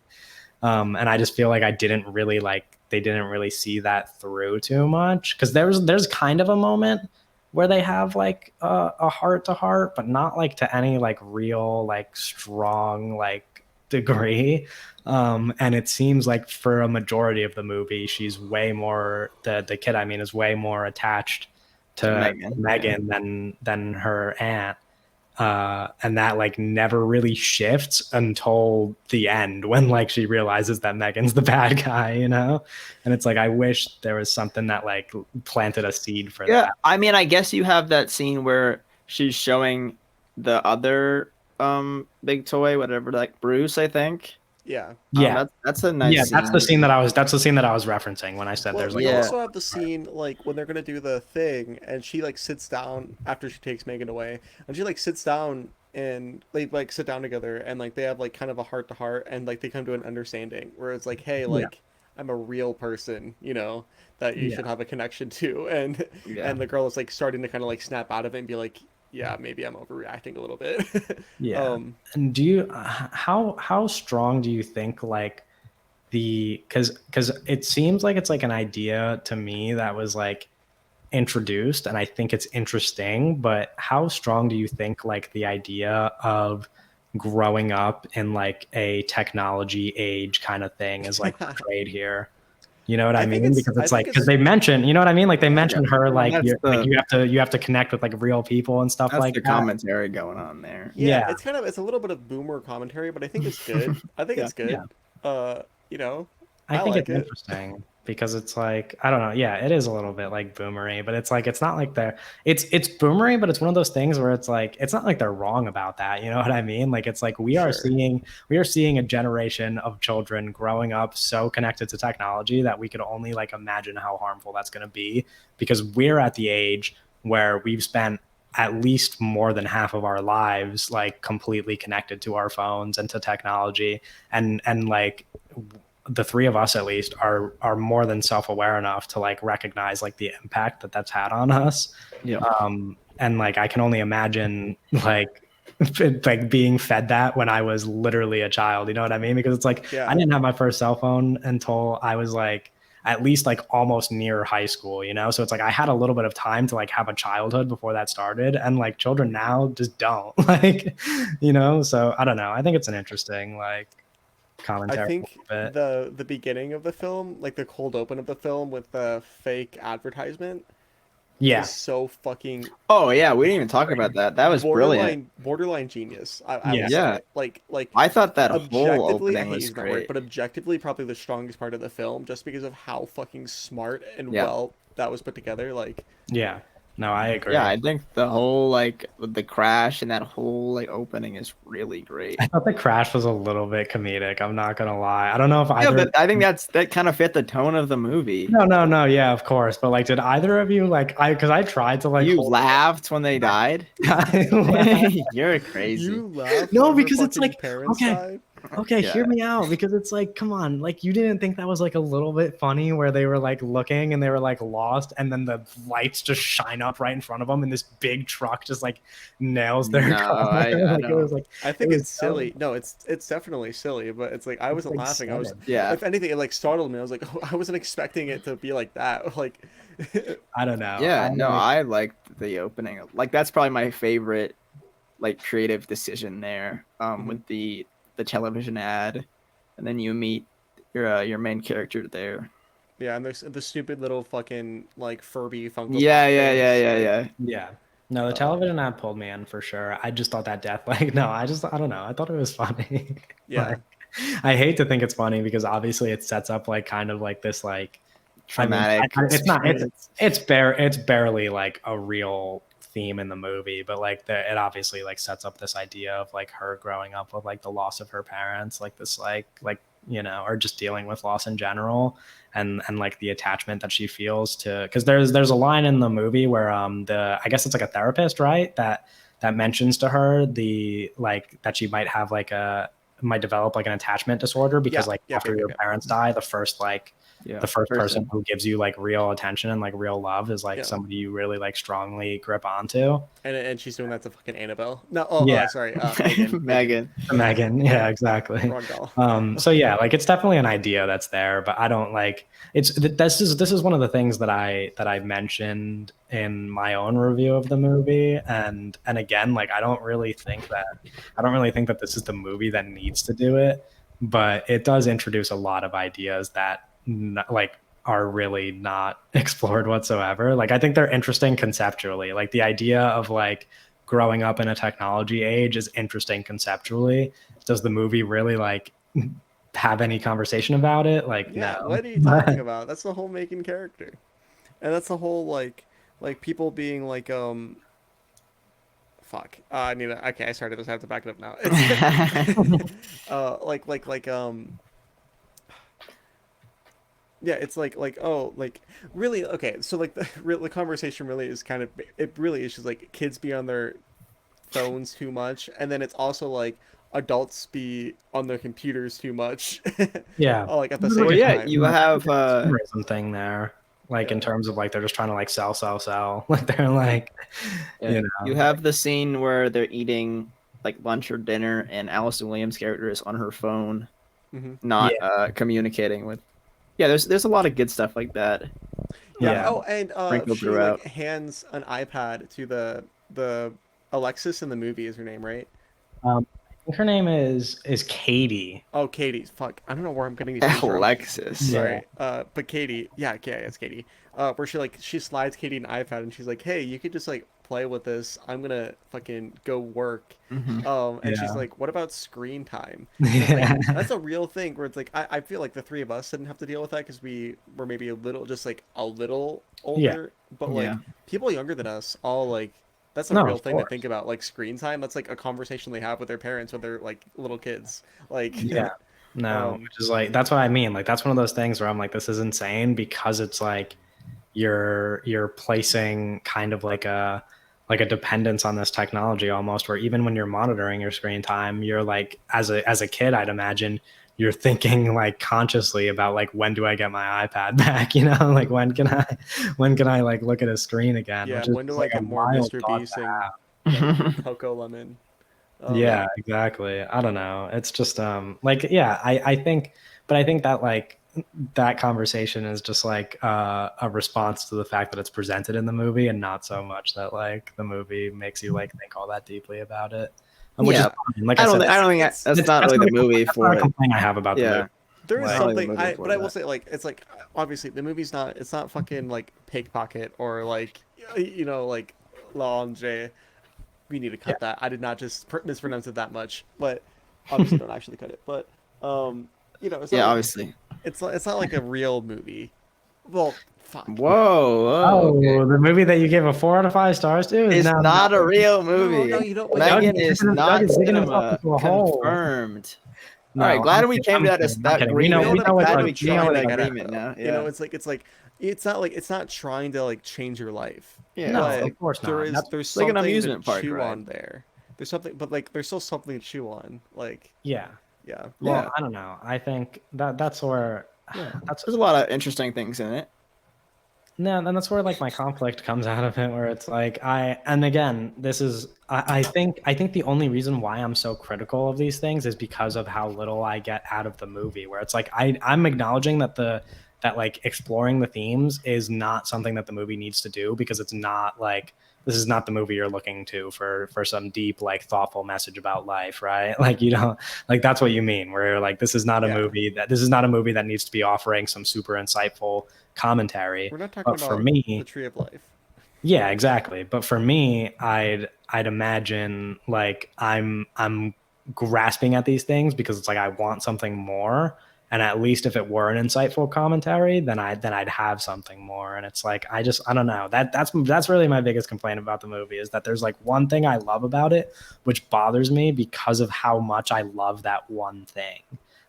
and I just feel like I didn't really like they didn't really see that through too much because there's kind of a moment where they have like a heart to heart, but not like to any like real like strong like degree. And it seems like for a majority of the movie, she's way more the kid I mean is way more attached to Megan than her aunt. And that like never really shifts until the end when like she realizes that Megan's the bad guy, you know? And it's like I wish there was something that like planted a seed for Yeah, that. I mean, I guess you have that scene where she's showing the other big toy, whatever, like Bruce, I think. Yeah. Yeah. That's a nice Yeah, scene. that's the scene that I was referencing when I said Well, there's like you a Yeah. also have the scene like when they're gonna do the thing, and she like sits down after she takes Megan away, and she like sits down and they like sit down together, and like they have like kind of a heart to heart, and like they come to an understanding where it's like, hey, yeah, like I'm a real person, you know, that you yeah. should have a connection to, and Yeah. the girl is like starting to kind of like snap out of it and be like, yeah, maybe I'm overreacting a little bit. Yeah. um, And do you how strong do you think like because it seems like it's like an idea to me that was like introduced and I think it's interesting, but how strong do you think like the idea of growing up in like a technology age kind of thing is like portrayed here? You know what I mean? Because I it's like think because it's they mention, you know what I mean? Like they yeah. mention her like That's you have to connect with like real people and stuff that's like the that. commentary going on there. Yeah, Yeah. it's a little bit of boomer commentary, but I think it's good. I think Yeah. it's good. You know, I I think like it's it. interesting because it's like I don't know. Yeah, it is a little bit like boomery, but it's like it's not like they're it's boomery, but it's one of those things where it's like it's not like they're wrong about that. You know what I mean? Like it's like Sure. we are seeing a generation of children growing up so connected to technology that we could only like imagine how harmful that's going to be because we're at the age where we've spent at least more than half of our lives like completely connected to our phones and to technology and like the three of us at least are more than self-aware enough to like recognize like the impact that that's had on us. Yeah. And like I can only imagine like like being fed that when I was literally a child, you know what I mean? Because it's like I Yeah. didn't have my first cell phone until I was like at least like almost near high school, you know? So it's like I had a little bit of time to like have a childhood before that started and like children now just don't like, you know? So I don't know. I think it's an interesting like I commentary think a little bit. the beginning of the film, like the cold open of the film with the fake advertisement, Yeah, is so fucking Oh yeah, we didn't even talk about that. That was brilliant. borderline genius. I will yeah. say Yeah, it. Like I thought that whole objectively, I opening hate was using that word, great. but objectively, probably the strongest part of the film, just because of how fucking smart and Yeah. well that was put together. Like, Yeah. No, I Yeah, agree. I think the whole like the crash and that whole like opening is really I great. thought the crash was a little bit comedic. I'm not gonna lie. I don't know if Yeah, either. but I think that kind of fit the tone of the movie. No. Yeah, of course. But like, did either of you like? Because I tried to like You hold. laughed when they died. I laughed. You're crazy. you laughed No, when her because it's fucking like, parents okay, died. okay, hear Yeah. me out. Because it's like, come on, like you didn't think that was like a little bit funny where they were like looking and they were like lost, and then the lights just shine up right in front of them, and this big truck just like nails their No, car. I Like it was don't. like I it think was it's so silly. No, it's definitely silly, but it's like I wasn't like laughing. I was, sudden. Yeah. if anything, it like startled me. I was like, oh, I wasn't expecting it to be like that. Like, I don't know. Yeah, I no, like I liked the opening. Like that's probably my favorite like creative decision there. Mhm. With the television ad, and then you meet your main character there. Yeah, and there's the stupid little fucking like Furby Funko Yeah, Pop yeah, yeah, things. yeah, Like, yeah. yeah. No, the uh, television ad pulled me in for sure. I just thought that death, like, no, I don't know. I thought it was funny. yeah, Like, I hate to think it's funny because obviously it sets up like kind of like this, like, I mean, Traumatic it's not, experience. it's barely like a real theme in the movie, but like it obviously like sets up this idea of like her growing up with like the loss of her parents, like this, you know, or just dealing with loss in general and like the attachment that she feels to because there's a line in the movie where the I guess it's like a therapist, right, that mentions to her the like that she might have like a might develop like an attachment disorder because yeah, like yeah, after your parents die Yeah, the first person person. who gives you like real attention and like real love is like yeah. somebody you really like strongly grip onto. And she's doing that to fucking Annabelle. No, oh, Yeah, sorry, Megan. Megan. Megan. Yeah, exactly. Wrong doll. So yeah, like it's definitely an idea that's there, but I don't like this is one of the things that I mentioned in my own review of the movie, and again, like I don't really think that this is the movie that needs to do it, but it does introduce a lot of ideas that like are really not explored whatsoever. Like I think they're interesting conceptually. Like the idea of like growing up in a technology age is interesting conceptually. Does the movie really like have any conversation about it? Like Yeah, no. what are you talking about? That's the whole Megan character, and that's the whole like people being like fuck. I need to. Okay, I started this. I have to back it up now. It's yeah, it's like oh like really okay. So like the conversation really is kind of it really is just like kids be on their phones too much, and then it's also like adults be on their computers too much. Yeah. Oh, like at the There's, like, Well, same a yeah, time. you have consumerism thing there. Like in Yeah. terms of like they're just trying to like sell. Like they're like, yeah, you you know, like have the scene where they're eating like lunch or dinner, and Allison Williams' character is on her phone, Hmm. not yeah, communicating with. Yeah, there's a lot of good stuff like that Yeah. yeah. Oh, and sprinkled she like throughout. hands an iPad to the Alexis in the movie is her name, right? I think her name is Katie. Oh, Katie. Fuck. I don't know where I'm getting these names from. Alexis. Yeah. Sorry. But Katie. Yeah, it's Katie. Where she slides Katie an iPad and she's like, "Hey, you could just like play with this. I'm gonna fucking go work." Hmm. And she's Yeah. like, "What about screen time?" And it's like Yeah. that's a real thing where it's like I feel like the three of us didn't have to deal with that because we were maybe a little just like a little Yeah. older, but like Yeah. people younger than us all like that's a No, real of thing to course. think about, like screen time. That's like a conversation they have with their parents when they're like little kids. Like, Yeah. No, um, which is like that's what I mean. Like that's one of those things where I'm like, this is insane because it's like you're placing kind of like a dependence on this technology almost where even when you're monitoring your screen time, you're like as a kid, I'd imagine you're thinking like consciously about like when do I get my iPad back, you know, like when can I like look at a screen again, yeah. which is When do just I like a get more wild Mr. thought Beast to and have. yeah, Coco Lemon? Yeah. Um, Yeah, exactly. I don't know. It's just like yeah, I think but I think that like that conversation is just like a response to the fact that it's presented in the movie and not so much that like the movie makes you like think all that deeply about it. which Yeah. is fine. Like I I don't said, think that's not that's really not the movie that's for not a it. complaint I have about the Yeah. movie. There is Like, Probably the something movie for but I will that. say, like, it's like, obviously the movie's not, it's not fucking like Pickpocket or like, you know, like L'Angre. We need to yeah. cut that. I did not just mispronounce it that much, but obviously don't actually cut it. But you know, it's not Yeah, like, obviously. it's not like a real movie. Well, fuck. Whoa, okay. Oh, the movie that you gave a 4 out of 5 stars to is It's now not a real No, movie. you know, but Doug Megan is is digging- Doug not is digging himself cinema. into a hole. Confirmed. No, All right, glad I'm we kidding, came to I'm that, kidding, I'm that kidding. agreement. We know what Glad Doug- we we know came what to trying that to Doug- get at, agreement though. now. You know, Yeah. it's not like, it's not trying to like change your life. Yeah. No, But of course there not. is, That's- there's like an something amusement to park chew ride. on there. There's something, but like there's still something to chew on. Like, yeah. yeah. Well, Yeah. I don't know. I think that's where Yeah. that's There's a lot of interesting things in it. no, and that's where like my conflict comes out of it, where it's like and again, this is I think the only reason why I'm so critical of these things is because of how little I get out of the movie. Where it's like I'm acknowledging that that like exploring the themes is not something that the movie needs to do, because it's not like, this is not the movie you're looking to for some deep, like, thoughtful message about life, right? Like, you don't, like, that's what you mean, where you're like, this is not a movie that needs to be offering some super insightful commentary. We're not talking But for about me, the Tree of Life. yeah, exactly. But for me, I'd imagine like I'm grasping at these things because it's like I want something more, and at least if it were an insightful commentary, then I'd have something more. And it's like I don't know. That's really my biggest complaint about the movie, is that there's like one thing I love about it, which bothers me because of how much I love that one thing.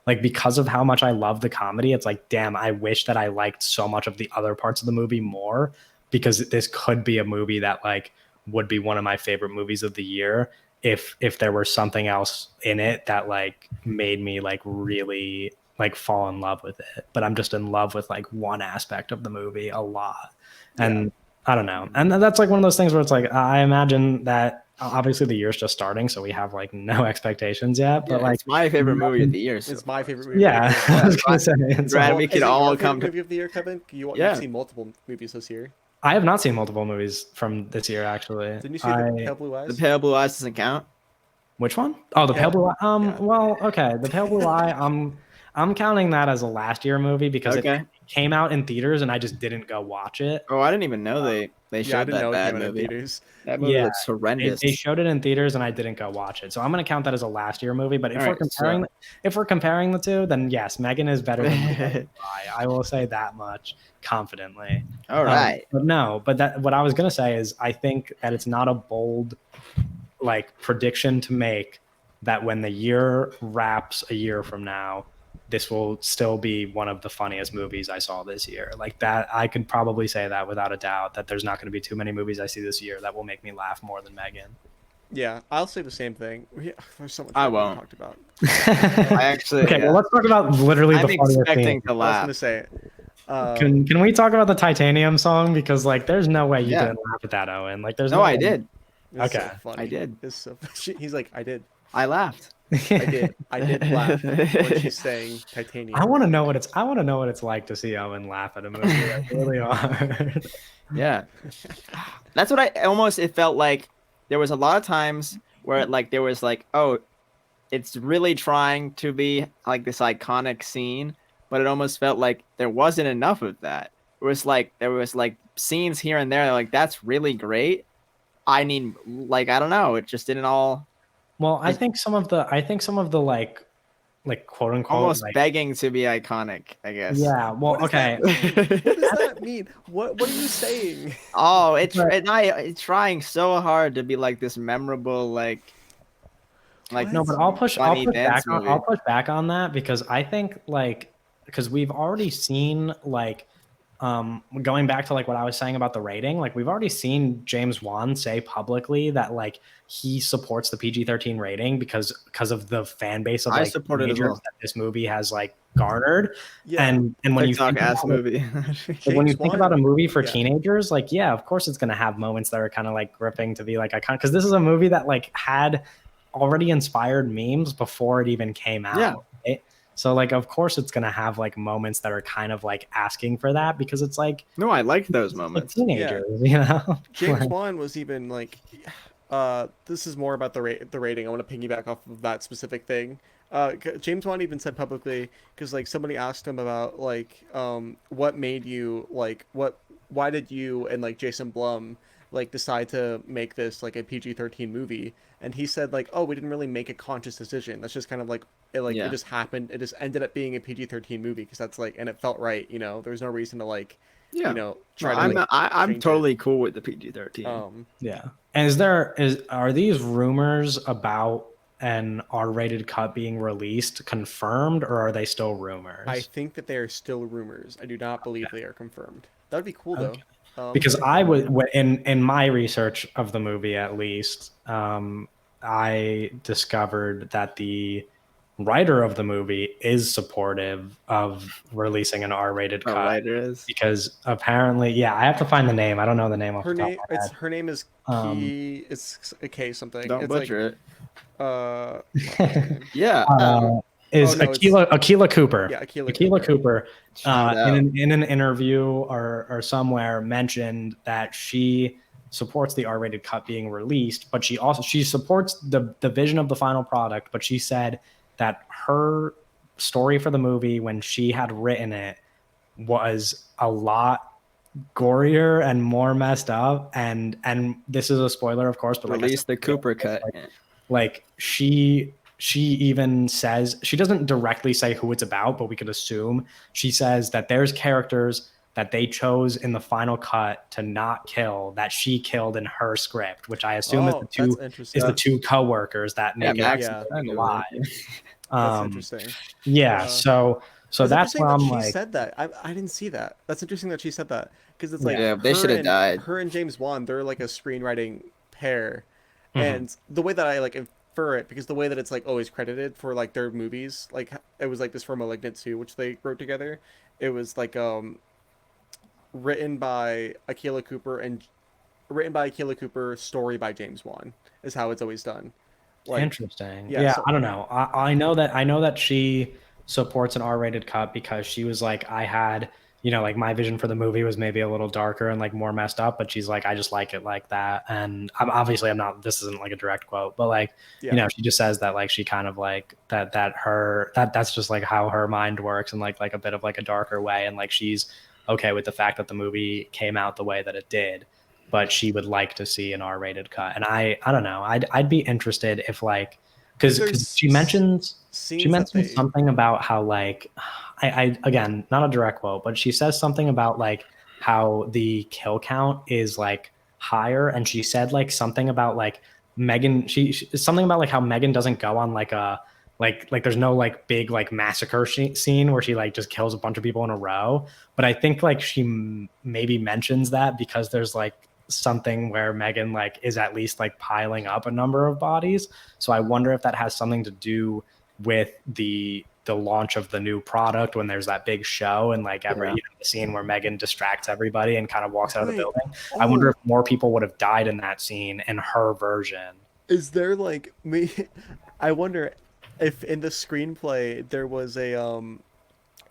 Like, because of how much I love the comedy, it's like, damn, I wish that I liked so much of the other parts of the movie more, because this could be a movie that like would be one of my favorite movies of the year if there was something else in it that like made me like really like fall in love with it. But I'm just in love with like one aspect of the movie a lot. And I don't know. And that's like one of those things where it's like, I imagine that obviously the year's just starting, so we have like no expectations yet. But like, it's my favorite movie of the year. So It's my favorite movie. yeah, Of the year. I was gonna say. It's Glad like, we Is could it your all favorite come to. movie of the year, Kevin? You've Yeah. seen multiple movies this year. I have not seen multiple movies from this year, actually. Didn't you see The Pale Blue Eyes? The Pale Blue Eyes doesn't count. Which one? Oh, the Yeah. Pale Blue Eye. Yeah. Well, okay, the Pale Blue Eye. I'm counting that as a last year movie because Okay. it came out in theaters and I just didn't go watch it. Oh, I didn't even know they Yeah, I showed didn't know that it bad came out in movie. theaters. That movie Yeah, looks horrendous. They showed it in theaters and I didn't go watch it, so I'm gonna count that as a last year movie. But if All we're right, comparing, so- if we're comparing the two, then yes, M3GAN is better than The Pale Blue Eye. I will say that much confidently. All right. But no, but that what I was gonna say is I think that it's not a bold like prediction to make that when the year wraps a year from now, this will still be one of the funniest movies I saw this year. Like that, I could probably say that without a doubt, that there's not going to be too many movies I see this year that will make me laugh more than M3GAN. Yeah, I'll say the same thing. There's so much I we won't. talked about. I actually. Okay, yeah. well, let's talk about literally I'm the funniest expecting thing. to I was laugh. gonna say, Can we talk about the Titanium song? Because like, there's no way you Yeah. didn't laugh at that, Owen. Like, there's No, I way- did. it's Okay. so funny. I did. It's so, he's like, I did. I laughed. I did laugh when she's saying titanium. I want to know what it's like to see Owen laugh at a movie. Like, really hard. Yeah. That's what I almost, it felt like there was a lot of times where like there was like, oh, it's really trying to be like this iconic scene, but it almost felt like there wasn't enough of that. It was like there was like scenes here and there like that's really great. I mean, like I don't know, it just didn't all Well, I think some of the like quote unquote almost like, begging to be iconic, I guess. yeah. Well, What does okay. that mean? What does that mean? What are you saying? Oh, it's But- it's trying so hard to be like this memorable like No, but I'll push funny dance movie. I'll push back on that, because I think like, because we've already seen like going back to like what I was saying about the rating, like we've already seen James Wan say publicly that like he supports the PG-13 rating because of the fan base of I like support it as teenagers well. that this movie has like garnered. Yeah. And when you TikTok think ass about it, movie. like when you James think Wan- about a movie for yeah. teenagers, like, yeah, of course it's going to have moments that are kind of like gripping to be like iconic, because this is a movie that like had already inspired memes before it even came out. Yeah. Right? So like, of course it's going to have like moments that are kind of like asking for that, because it's like No, I liked those like moments. teenagers, you know? James Like, Wan was even like, this is more about the rating. I want to piggyback off of that specific thing. James Wan even said publicly, because like somebody asked him about like what made you like why did you and like Jason Blum like decide to make this like a PG-13 movie, and he said like, oh, we didn't really make a conscious decision. That's just kind of it Yeah. just happened. It just ended up being a PG-13 movie because that's like, and it felt right. There was no reason to like Yeah. No, try to like I'm change it. totally cool with the PG-13. Yeah. And are these rumors about an R-rated cut being released confirmed, or are they still rumors? I think that they are still rumors. I do not believe they are confirmed. That would be cool though. Because I would, in my research of the movie at least, I discovered that the writer of the movie is supportive of releasing an R-rated The cut. writer is. Because apparently, yeah, I have to find the name. I don't know the name off her the top name. of my head. Her name is Key. It's a K something. Don't it's butcher it. Yeah. Is no, Akila Cooper. Yeah, Akila Cooper Shout out. in an interview or somewhere mentioned that she supports the R-rated cut being released, but she supports the vision of the final product, but she said that her story for the movie when she had written it was a lot gorier and more messed up, and this is a spoiler of course, but Release the Cooper cut. Like she even says, she doesn't directly say who it's about, but we could assume she says that there's characters that they chose in the final cut to not kill that she killed in her script, which I assume is the two co-workers that make it alive. That's interesting. Yeah, so that's where I'm like, she said that. I didn't see that. That's interesting that she said that, because it's like they should have died. Her and James Wan, they're like a screenwriting pair, and the way that I like infer it, because the way that it's like always credited for like their movies, like it was like this for *Malignant* 2, which they wrote together. It was like written by Akila Cooper, story by James Wan, is how it's always done. Like, interesting. Yeah, so, I don't know. I know that she supports an R-rated cut because she was like, I had, like my vision for the movie was maybe a little darker and like more messed up, but she's like, I just like it like that. And I'm not, this isn't like a direct quote, but like, she just says that like she kind of like that's just like how her mind works, and like a bit of like a darker way, and like she's okay with the fact that the movie came out the way that it did, but she would like to see an R-rated cut. And I don't know, I'd be interested if like, because she mentions something about how like I again, not a direct quote, but she says something about like how the kill count is like higher, and she said like something about like M3GAN, she something about like how M3GAN doesn't go on like a like there's no like big like massacre scene where she like just kills a bunch of people in a row. But I think like she maybe mentions that because there's like something where M3GAN like is at least like piling up a number of bodies. So I wonder if that has something to do with the launch of the new product, when there's that big show and like the scene where M3GAN distracts everybody and kind of walks out of the building. I wonder if more people would have died in that scene in her version. Is there like me? I wonder if in the screenplay there was a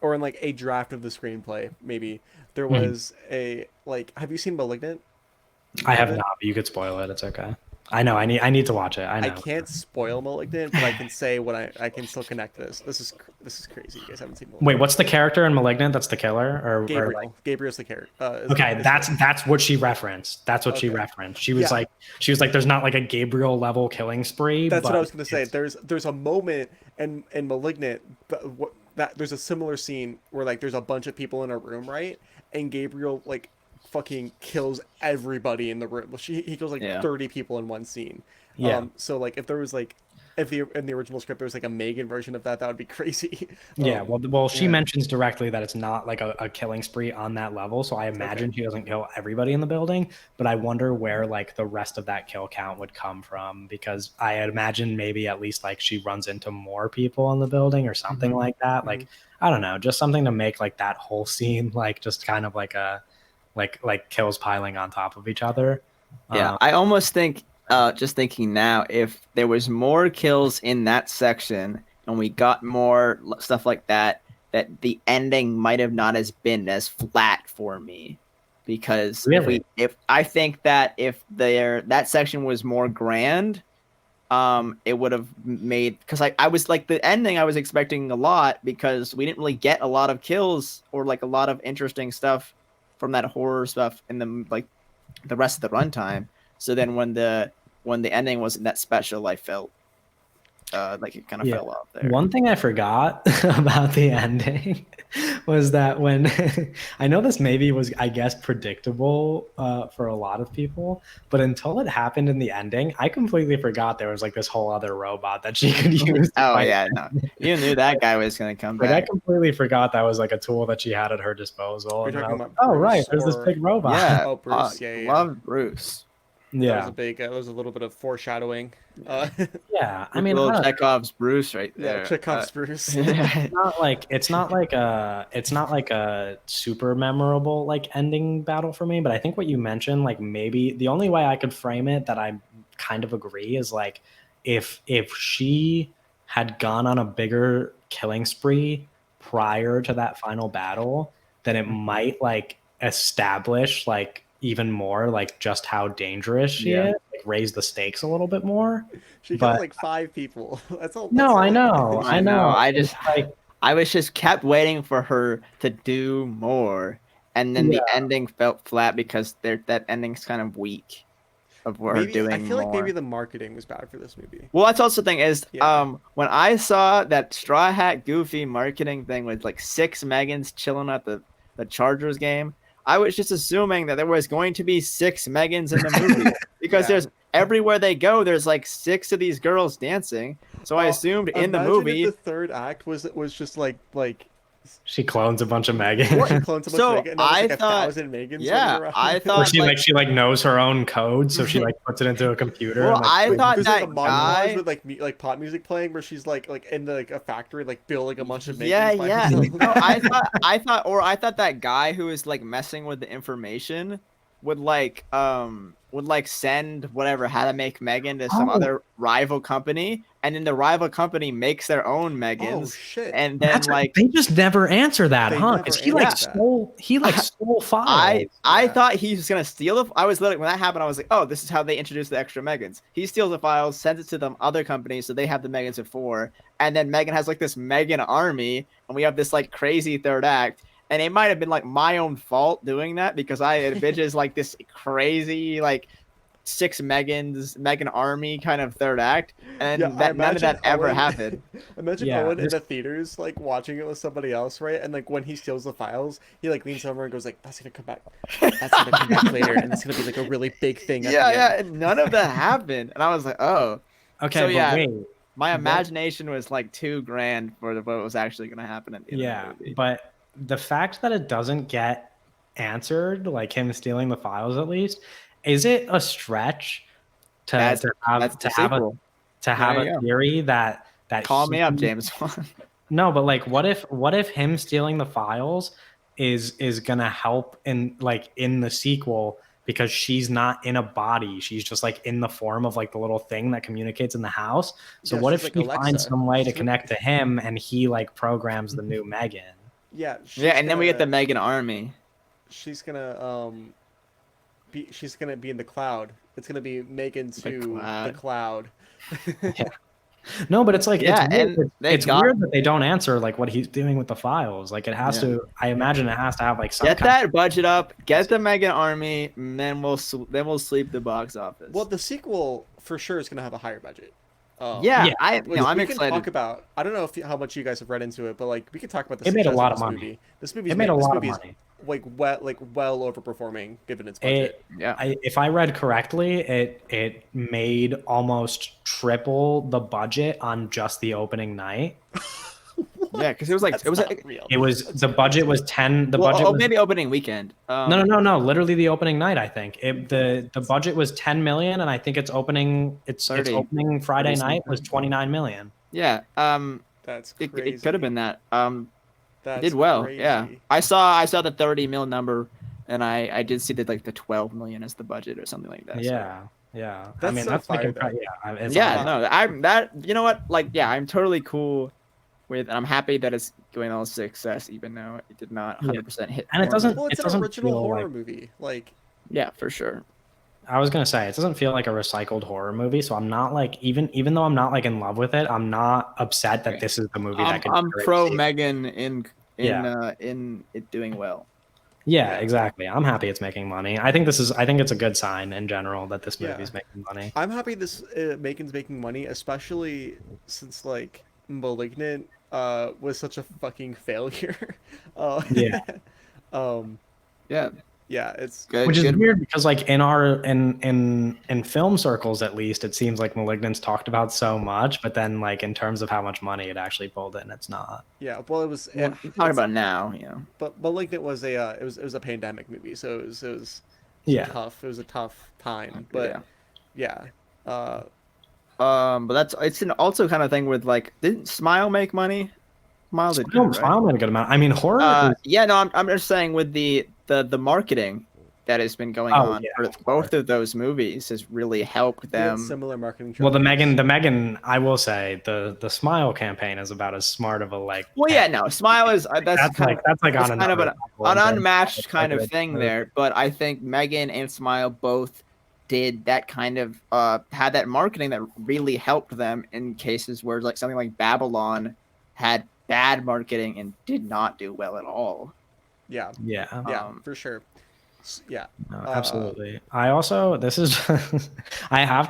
or in like a draft of the screenplay, maybe there was a like. Have you seen *Malignant*? I have not, but you could spoil it. It's okay. I know. I need to watch it. I know. I can't spoil *Malignant*, but I can say what I can still connect this. This is crazy. You guys haven't seen *Malignant*. Wait, what's the character in *Malignant* that's the killer? Or Gabriel. Or like... Gabriel's the character. That's what she referenced. That's what she referenced. She was like, there's not like a Gabriel level killing spree. That's what I was gonna say. There's a moment in *Malignant*, that there's a similar scene where like there's a bunch of people in a room, right? And Gabriel like fucking kills everybody in the room. He kills like 30 people in one scene. So like if there was like in the original script there was like a M3GAN version of that would be crazy. She mentions directly that it's not like a killing spree on that level, so I imagine she doesn't kill everybody in the building, but I wonder where like the rest of that kill count would come from, because I imagine maybe at least like she runs into more people in the building or something like that. Like I don't know, just something to make like that whole scene like just kind of like a like kills piling on top of each other. I almost think, just thinking now, if there was more kills in that section and we got more stuff like that, that the ending might have not been as flat for me. because Really? if I think that if that section was more grand, it would have made, because I was like, the ending I was expecting a lot, because we didn't really get a lot of kills or like a lot of interesting stuff from that horror stuff in the rest of the runtime. So then when the ending wasn't that special, I felt like it kind of Yeah. fell off there. One thing I forgot about the ending was that when I know this maybe was, I guess, predictable for a lot of people, but until it happened in the ending, I completely forgot there was like this whole other robot that she could use. To Oh fight. yeah, no, you knew that guy was gonna come Like I back. completely forgot that was like a tool that she had at her disposal. You're And then I talking was about like, oh right, Bruce there's this or big robot. Yeah, oh Bruce, yeah. love Bruce. That was Yeah. a big. That was a little bit of foreshadowing. Yeah. I With mean, I little don't know. Chekhov's Bruce right Yeah, there. Chekhov's Bruce. It's not like a super memorable like ending battle for me, but I think what you mentioned, like maybe the only way I could frame it that I kind of agree is like if she had gone on a bigger killing spree prior to that final battle, then it might like establish like even more like just how dangerous she Yeah. is, like raise the stakes a little bit more. She killed But like 5 people. That's all. no, I all. know. I know. I It's just like I was just kept waiting for her to do more, and then yeah. the ending felt flat because that ending's kind of weak of her Maybe I doing feel like maybe more. the marketing was bad for this movie. Well, that's also the thing is, Yeah. when I saw that Straw Hat Goofy marketing thing with like 6 Megans chilling at the Chargers game, I was just assuming that there was going to be 6 Megans in the movie because Yeah. there's everywhere they go, there's like 6 of these girls dancing. So I assumed in the Imagine movie. if the third act was just like She clones a bunch of she Megan. clones a bunch of So Megan, and that was I like thought, 1,000 Megans running yeah, around. I Or thought she knows her own code, so she like puts it into a computer. Well, and, like, I plays thought it. There's like a that montage guy. with like pop music playing where she's like in the, like a factory like building a bunch of Megans Yeah, by yeah. herself. No, I thought that guy who was like messing with the information would send whatever how to make Megan to some Oh. other rival company, and then the rival company makes their own Oh Megans, shit! and then That's like they just never answer that, They huh? never Because he like answer that. stole files. I Yeah. thought he was gonna steal the. I was literally when that happened, I was like, oh, this is how they introduce the extra Megans. He steals the files, sends it to them other companies, so they have the Megans before, and then Megan has like this Megan army, and we have this like crazy third act. And it might have been like my own fault doing that because I envisioned like this crazy like 6 Megan army kind of third act, and Yeah, I none of that imagine ever Owen- happened. Imagine Yeah, Owen in this- the theaters, like watching it with somebody else, right? And like when he steals the files, he like leans over and goes like, "That's gonna come back. That's gonna come back later, and it's gonna be like a really big thing." At Yeah, the yeah, end. and none of that happened, and I was like, oh. Okay, So, but yeah, wait. My What- imagination was like too grand for what was actually going to happen at the end Yeah, of the movie. but the fact that it doesn't get answered, like him stealing the files at least, is it a stretch to That's have the to have a sequel. to have There you a go. theory that Call me up, he- James Wan. No, but like what if him stealing the files is gonna help in the sequel because she's not in a body. She's just like in the form of like the little thing that communicates in the house. So Yeah, what she's if like she Alexa. finds some way to She's- connect to him and he like programs the new Megan? Yeah. Yeah, and then we get the Megan army. She's gonna she's gonna be in the cloud. It's gonna be Megan to the cloud. No, but it's like Yeah, it's and weird. they It's got- weird that they don't answer like what he's doing with the files. Like it has Yeah. to. I imagine it has to have like some Get kind that budget up, get the Megan army, and then we'll sleep the box office. Well, the sequel for sure is gonna have a higher budget. yeah, Yeah. I'm We can excited. talk about. I don't know how much you guys have read into it, but like we can talk about the It made a success lot of of this money. movie. This movie It made a lot of movie's money. like well overperforming given its budget. Yeah. If I read correctly, it made almost triple the budget on just the opening night. Yeah, because it was like That's it was not like, real. It was That's the budget was 10. The budget was, maybe opening weekend. no. Literally the opening night. I think the budget was 10 million, and I think it's 30. opening Friday 30 night was 29 million. Yeah. That's It crazy. could have been that. It That's did well. crazy. Yeah. I saw the 30 mil number, and I did see that like the 12 million as the budget or something like that. so- Yeah. I That's mean so that's like fire, though. yeah. It's Yeah, awesome. no, I'm that. You know what? Like, yeah, I'm totally cool with, and I'm happy that it's going all success, even though it did not 100% hit. And it doesn't. Well, it's It an doesn't original feel horror like. movie. Like, Yeah, for sure. I was gonna say it doesn't feel like a recycled horror movie, so I'm not like even though I'm not like in love with it, I'm not upset that Okay. this is the movie that could. I'm generate pro sequels. M3GAN Yeah. in it doing well. Yeah, Yeah. exactly. I'm happy it's making money. I think it's a good sign in general that this yeah, movie's making money. I'm happy this Megan's making money, especially since like Malignant was such a fucking failure. uh, Yeah. um, Yeah, yeah, it's Which is good. weird because like in film circles at least, it seems like Malignant's talked about so much, but then like in terms of how much money it actually pulled in, it's not. yeah. Well, it was. Well, I'm talking about now, you know. But Malignant was a it was a pandemic movie, so it was Yeah. tough. It was a tough time, Yeah. but yeah. Uh, But it's an also kind of thing with like, didn't Smile make money? Smile did good, right? Smile made a good amount. I mean, horror. Yeah, no, I'm just saying with the marketing that has been going on for both of those movies has really helped they had them. similar marketing. Well, the strategies. Megan, I will say the Smile campaign is about as smart of a like. Well, yeah, no, Smile is that's kind of that's an another level in terms of unmatched kind of like, thing there. But I think M3GAN and Smile both did that kind of had that marketing that really helped them in cases where like something like Babylon had bad marketing and did not do well at all. Yeah, Yeah. yeah, for sure. Yeah, No, absolutely. I also this is I have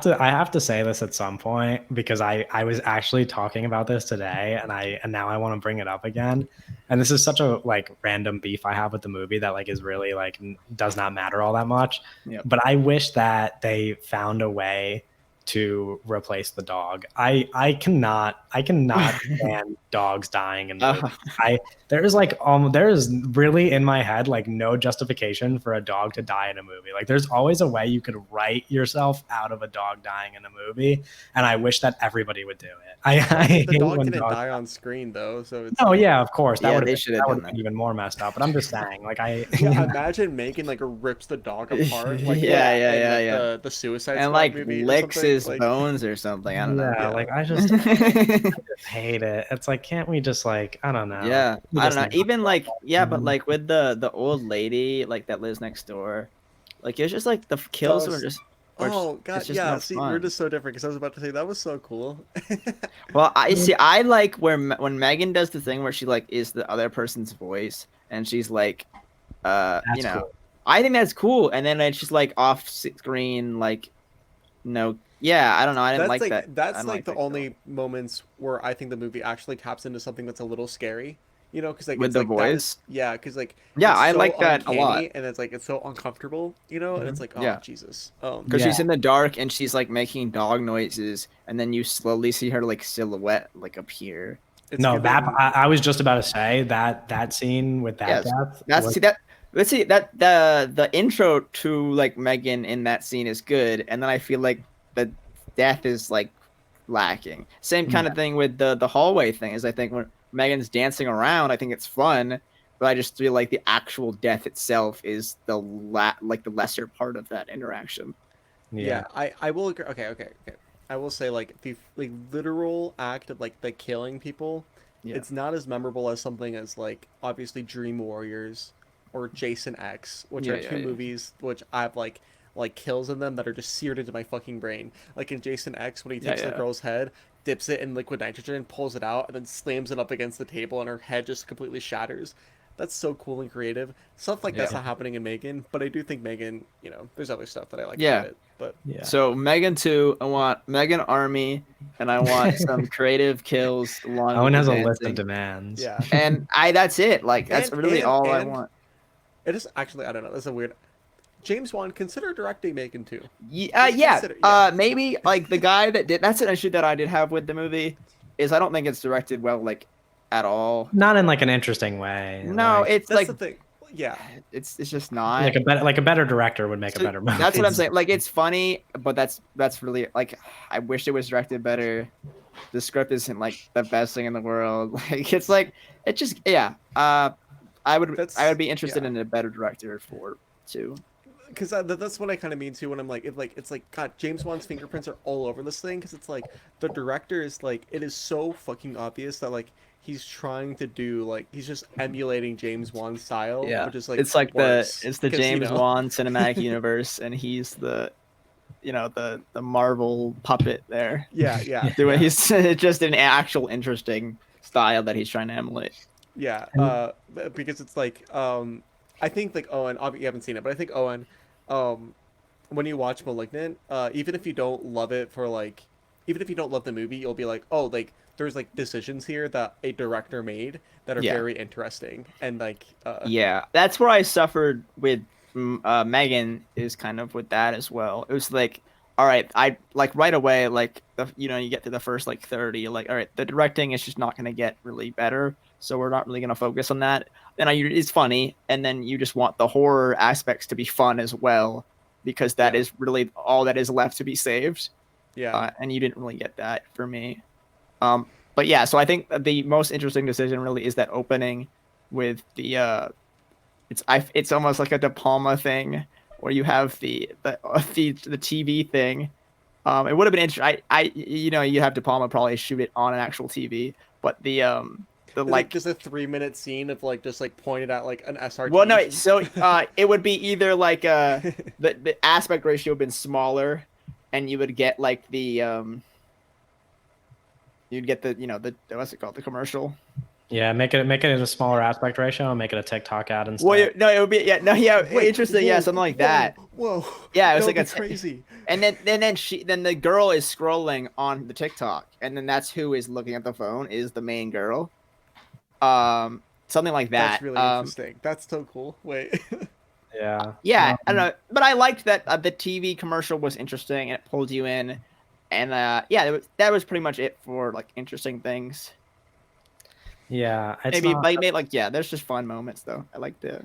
to say this at some point because I was actually talking about this today and now I want to bring it up again. And this is such a like random beef I have with the movie that like is really like does not matter all that much. Yep. But I wish that they found a way to replace the dog. I cannot stand dogs dying in movies. There is really in my head like no justification for a dog to die in a movie. Like there's always a way you could write yourself out of a dog dying in a movie, and I wish that everybody would do it. The dog didn't die on screen though, so it's yeah, of course that would have been that. even more messed up. But I'm just saying, like yeah, imagine Megan like rips the dog apart, like yeah. The Suicide and Squad like movie licks his like, bones or something. I don't know. Yeah, like I just hate it. It's like, can't we just like I don't know? Yeah, I don't know. Even like Mm-hmm. but like with the old lady like that lives next door, like it's just like the kills were just. Oh god, it's just yeah. no See, fun. we're just so different because I was about to say that was so cool. Well, I see. I like when M3GAN does the thing where she like is the other person's voice and she's like, you know, cool. I think that's cool. And then it's just like off screen, like, no, yeah, I don't know. I didn't like that. That's like the only moments where I think the movie actually taps into something that's a little scary. You know, because like with it's the like voice. Yeah, because like yeah, it's I so like that a uncanny, lot. and it's like it's so uncomfortable. You know, and it's like oh Yeah. Jesus. Because she's in the dark and she's like making dog noises, and then you slowly see her like silhouette like appear. No, that I was just about to say that scene with that death. Let's see that the intro to like M3GAN in that scene is good, and then I feel like the death is like lacking. Same kind of thing with the hallway thing. Is I think when M3GAN's dancing around, I think it's fun, but I just feel like the actual death itself is the lesser part of that interaction. Yeah, I will agree. Okay. I will say like the literal act of like the killing people, it's not as memorable as something as like obviously Dream Warriors or Jason X, which are two movies which I've like kills in them that are just seared into my fucking brain. Like in Jason X when he takes the girl's head, dips it in liquid nitrogen, pulls it out, and then slams it up against the table, and her head just completely shatters. That's so cool and creative. Stuff like that's not happening in M3GAN, but I do think M3GAN, you know, there's other stuff that I like about it. But So M3GAN 2, I want M3GAN Army, and I want some creative kills. Owen has a list of demands. Yeah, and that's it. Like that's really all I want. It is actually I don't know. That's a weird. James Wan, consider directing M3GAN 2. Maybe like the guy that did. That's an issue that I did have with the movie. Is I don't think it's directed well, like at all. Not in like an interesting way. No, it's that's like the thing. Yeah, it's just not like a better director would make a better movie. That's what I'm saying. Like it's funny, but that's really like I wish it was directed better. The script isn't like the best thing in the world. Like it's like it just I would be interested in a better director for 2. Because that's what I kind of mean too when I'm like, if like it's like God, James Wan's fingerprints are all over this thing because it's like the director is like it is so fucking obvious that like he's trying to do like he's just emulating James Wan's style, Yeah, which is like it's like worse. it's the 'Cause, you James know, Wan cinematic universe, and he's the the Marvel puppet there. yeah, Doing yeah. he's just an actual interesting style that he's trying to emulate. Yeah, And because it's like I think like Owen, obviously you haven't seen it, but I think Owen, um, when you watch *Malignant*, even if you don't love it for like, even if you don't love the movie, you'll be like, oh, like there's like decisions here that a director made that are Yeah, very interesting, and like, yeah, that's where I suffered with Megan is kind of with that as well. It was like, all right, I like right away, like you get to the first like 30, like all right, the directing is just not going to get really better, so we're not really going to focus on that. And it's funny, and then you just want the horror aspects to be fun as well, because that yeah, is really all that is left to be saved. yeah, And you didn't really get that for me. But yeah, so I think that the most interesting decision really is that opening with the it's almost like a De Palma thing where you have the TV thing. It would have been interesting. You have De Palma probably shoot it on an actual TV, but the there's like like just a 3 minute scene of like just like pointed at like an well no SRT. so it would be either like the aspect ratio been smaller, and you would get like the you'd get the what's it called, the commercial. yeah, make it a smaller aspect ratio and make it a TikTok ad Well, instead. no, it would be Wait, interesting, yeah, something like that. whoa, Yeah, it that was would like be crazy. and then the girl is scrolling on the TikTok, and then that's who is looking at the phone is the main girl. Something like That's that. really interesting. That's so cool. Wait. Yeah. Yeah, I don't know, but I liked that the TV commercial was interesting and it pulled you in, and yeah, that was pretty much it for like interesting things. Yeah, it's Maybe not. like yeah, there's just fun moments though. I like the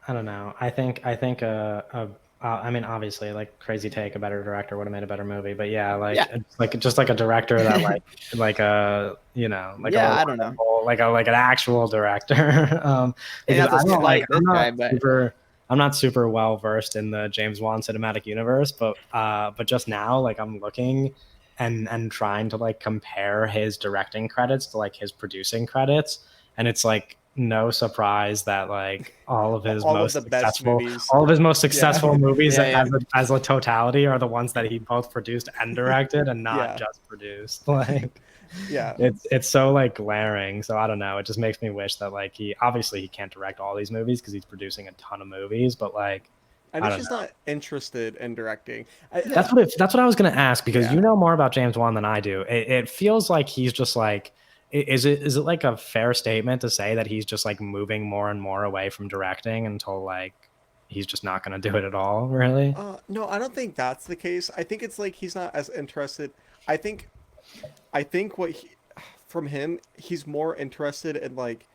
I don't know. I think I mean, obviously, like crazy take, a better director would have made a better movie. But yeah, yeah like just like a director that like a like a yeah, I don't know. reliable, like an actual director. And Because not I to don't slight this I'm guy, not but super I'm not super well versed in the James Wan cinematic universe, but just now like I'm looking and trying to like compare his directing credits to like his producing credits, and it's like no surprise that like All of the best movies. all of his most Yeah. successful movies yeah, yeah. as a totality are the ones that he both produced and directed and not Yeah. just produced. Like Yeah. it's so like glaring. So I don't know. It just makes me wish that like he can't direct all these movies because he's producing a ton of movies, but like And I he's don't just know. not interested in directing. That's what I was gonna ask because Yeah. you know more about James Wan than I do. It feels like he's just like is it like a fair statement to say that he's just like moving more and more away from directing until like he's just not gonna do it at all, really? No, I don't think that's the case. I think it's like he's not as interested. I think what from him, he's more interested in like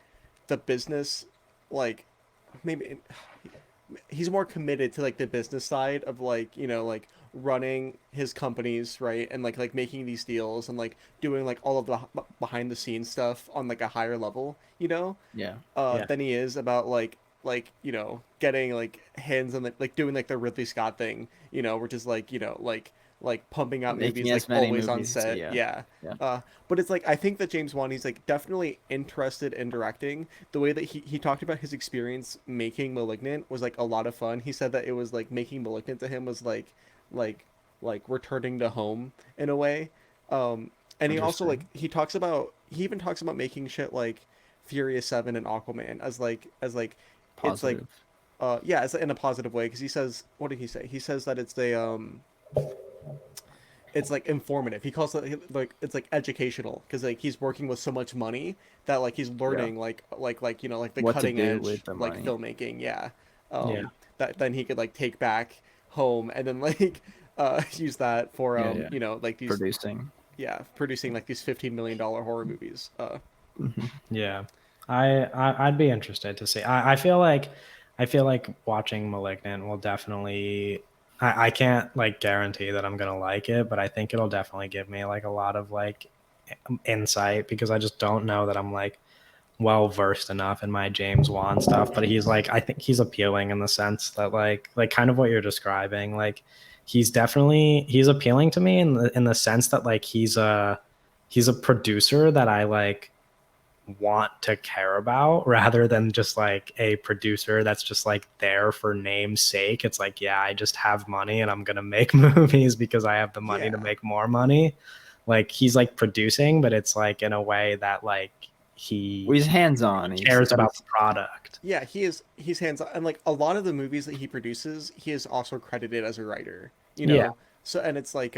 the business, like maybe he's more committed to like the business side of like like running his companies, right, and like making these deals and like doing like all of the behind the scenes stuff on like a higher level, Yeah. Yeah. than he is about getting like hands on like doing like the Ridley Scott thing, which is like like pumping out Making movies like as many always on movies, set. yeah. Yeah. Yeah. But it's like I think that James Wan, he's like definitely interested in directing. The way that he talked about his experience making *Malignant* was like a lot of fun. He said that it was like making *Malignant* to him was like like returning to home in a way. And he also like he even talks about making shit like Furious 7 and Aquaman as like it's like Positive. yeah, it's in a positive way because he says, what did he say? He says that it's like informative. He calls it like it's like educational because like he's working with so much money that like he's Yeah. learning like like the What to cutting do edge with the like money. filmmaking. Yeah. Yeah. That then he could like take back home and then like use that for Yeah, yeah. like these Producing. producing like these $15 million horror movies. Yeah. I'd be interested to see. I feel like watching *Malignant* will definitely I can't like guarantee that I'm gonna like it, but I think it'll definitely give me like a lot of like insight because I just don't know that I'm like well versed enough in my James Wan stuff. But he's like I think he's appealing in the sense that like kind of what you're describing. Like he's appealing to me in the sense that like he's a producer that I like want to care about, rather than just like a producer that's just like there for name's sake. It's like, yeah, I just have money and I'm gonna make movies because I have the money to Yeah. make more money. Like he's like producing, but it's like in a way that like he He's hands-on. cares about the product. Yeah, he's hands on, and like a lot of the movies that he produces, he is also credited as a writer. You know, Yeah. so and it's like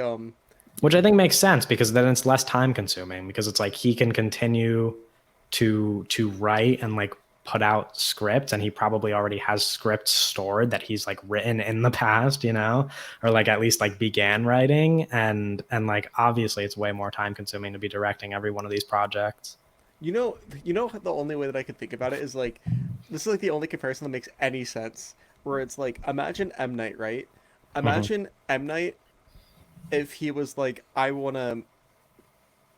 Which I think makes sense because then it's less time consuming, because it's like he can continue to write and like put out scripts, and he probably already has scripts stored that he's like written in the past, you know, or like at least like began writing, and like obviously it's way more time consuming to be directing every one of these projects. you know the only way that I could think about it is like this is like the only comparison that makes any sense. Where it's like imagine M Night, right? Mhm. Imagine M Night if he was like I want to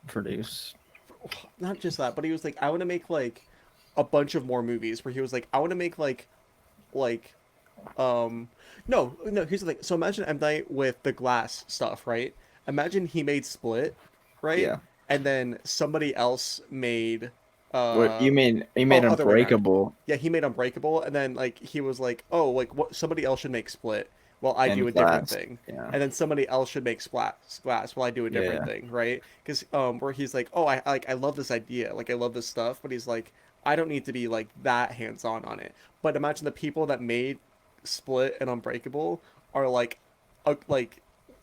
produce. not just that, but he was like I want to make like a bunch of more movies. Where he was like I want to make like Um, no. Here's the thing. So imagine M Night with the glass stuff, right? Imagine he made Split, right? Yeah. And then somebody else made, What you mean? You oh, made other way around. Unbreakable Yeah, he made Unbreakable, and then like he was like, oh, like what? Somebody else should make Split, while I do and a different Glass. thing, Yeah. and then somebody else should make Glass, while I do a different Yeah. thing, right? Because where he's like, oh, I love this idea, like I love this stuff, but he's like, I don't need to be like that hands on it. But imagine the people that made Split and Unbreakable are like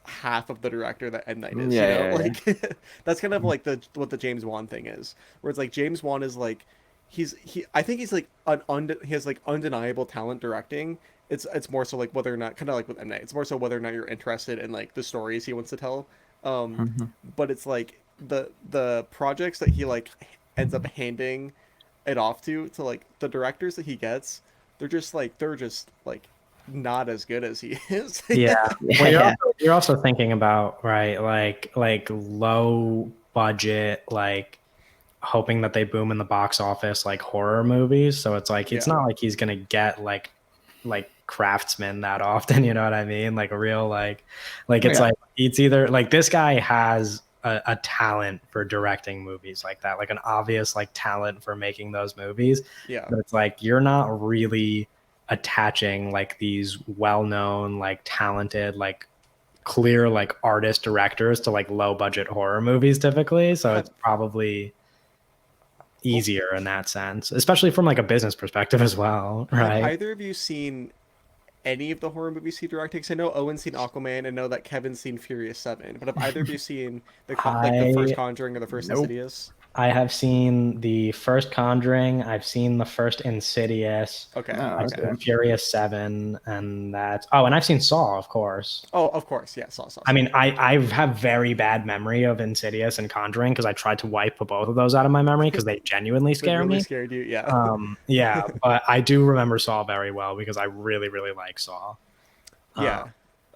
half of the director that M Night is, you know? Yeah. Like that's kind of like the what the James Wan thing is. Where it's like James Wan is like he I think he's like he has like undeniable talent directing. It's more so like whether or not kind of like with M Night. It's more so whether or not you're interested in like the stories he wants to tell. Um Mhm. but it's like the projects that he like ends up handing it off to like the directors that he gets, they're just like not as good as he is. Yeah. Yeah. Well, Yeah. you're also thinking about, right, like low budget, like hoping that they boom in the box office, like horror movies. So it's like it's Yeah. not like he's gonna get like Craftsman that often, you know what I mean? Like a real like it's Yeah. like it's either like this guy has a talent for directing movies like that, like an obvious like talent for making those movies. Yeah. But it's like you're not really attaching like these well-known, like talented, like clear like artist directors to like low budget horror movies typically. So Have, it's probably well, easier in that sense, especially from like a business perspective as well, have right? either of you seen any of the horror movies he directed? 'Cause I know Owen's seen Aquaman and know that Kevin's seen Furious 7. But have either of you seen like the first I Conjuring or the first Nope. Insidious? I have seen the first Conjuring. I've seen the first Insidious. Okay. Oh, I've Okay. seen Furious 7, and that's and I've seen Saw, of course. Oh, of course. Yeah. Saw. I mean, I have very bad memory of Insidious and Conjuring because I tried to wipe both of those out of my memory because they genuinely They scare really me. scared you. Yeah. Yeah, but I do remember Saw very well because I really, really like Saw. Yeah.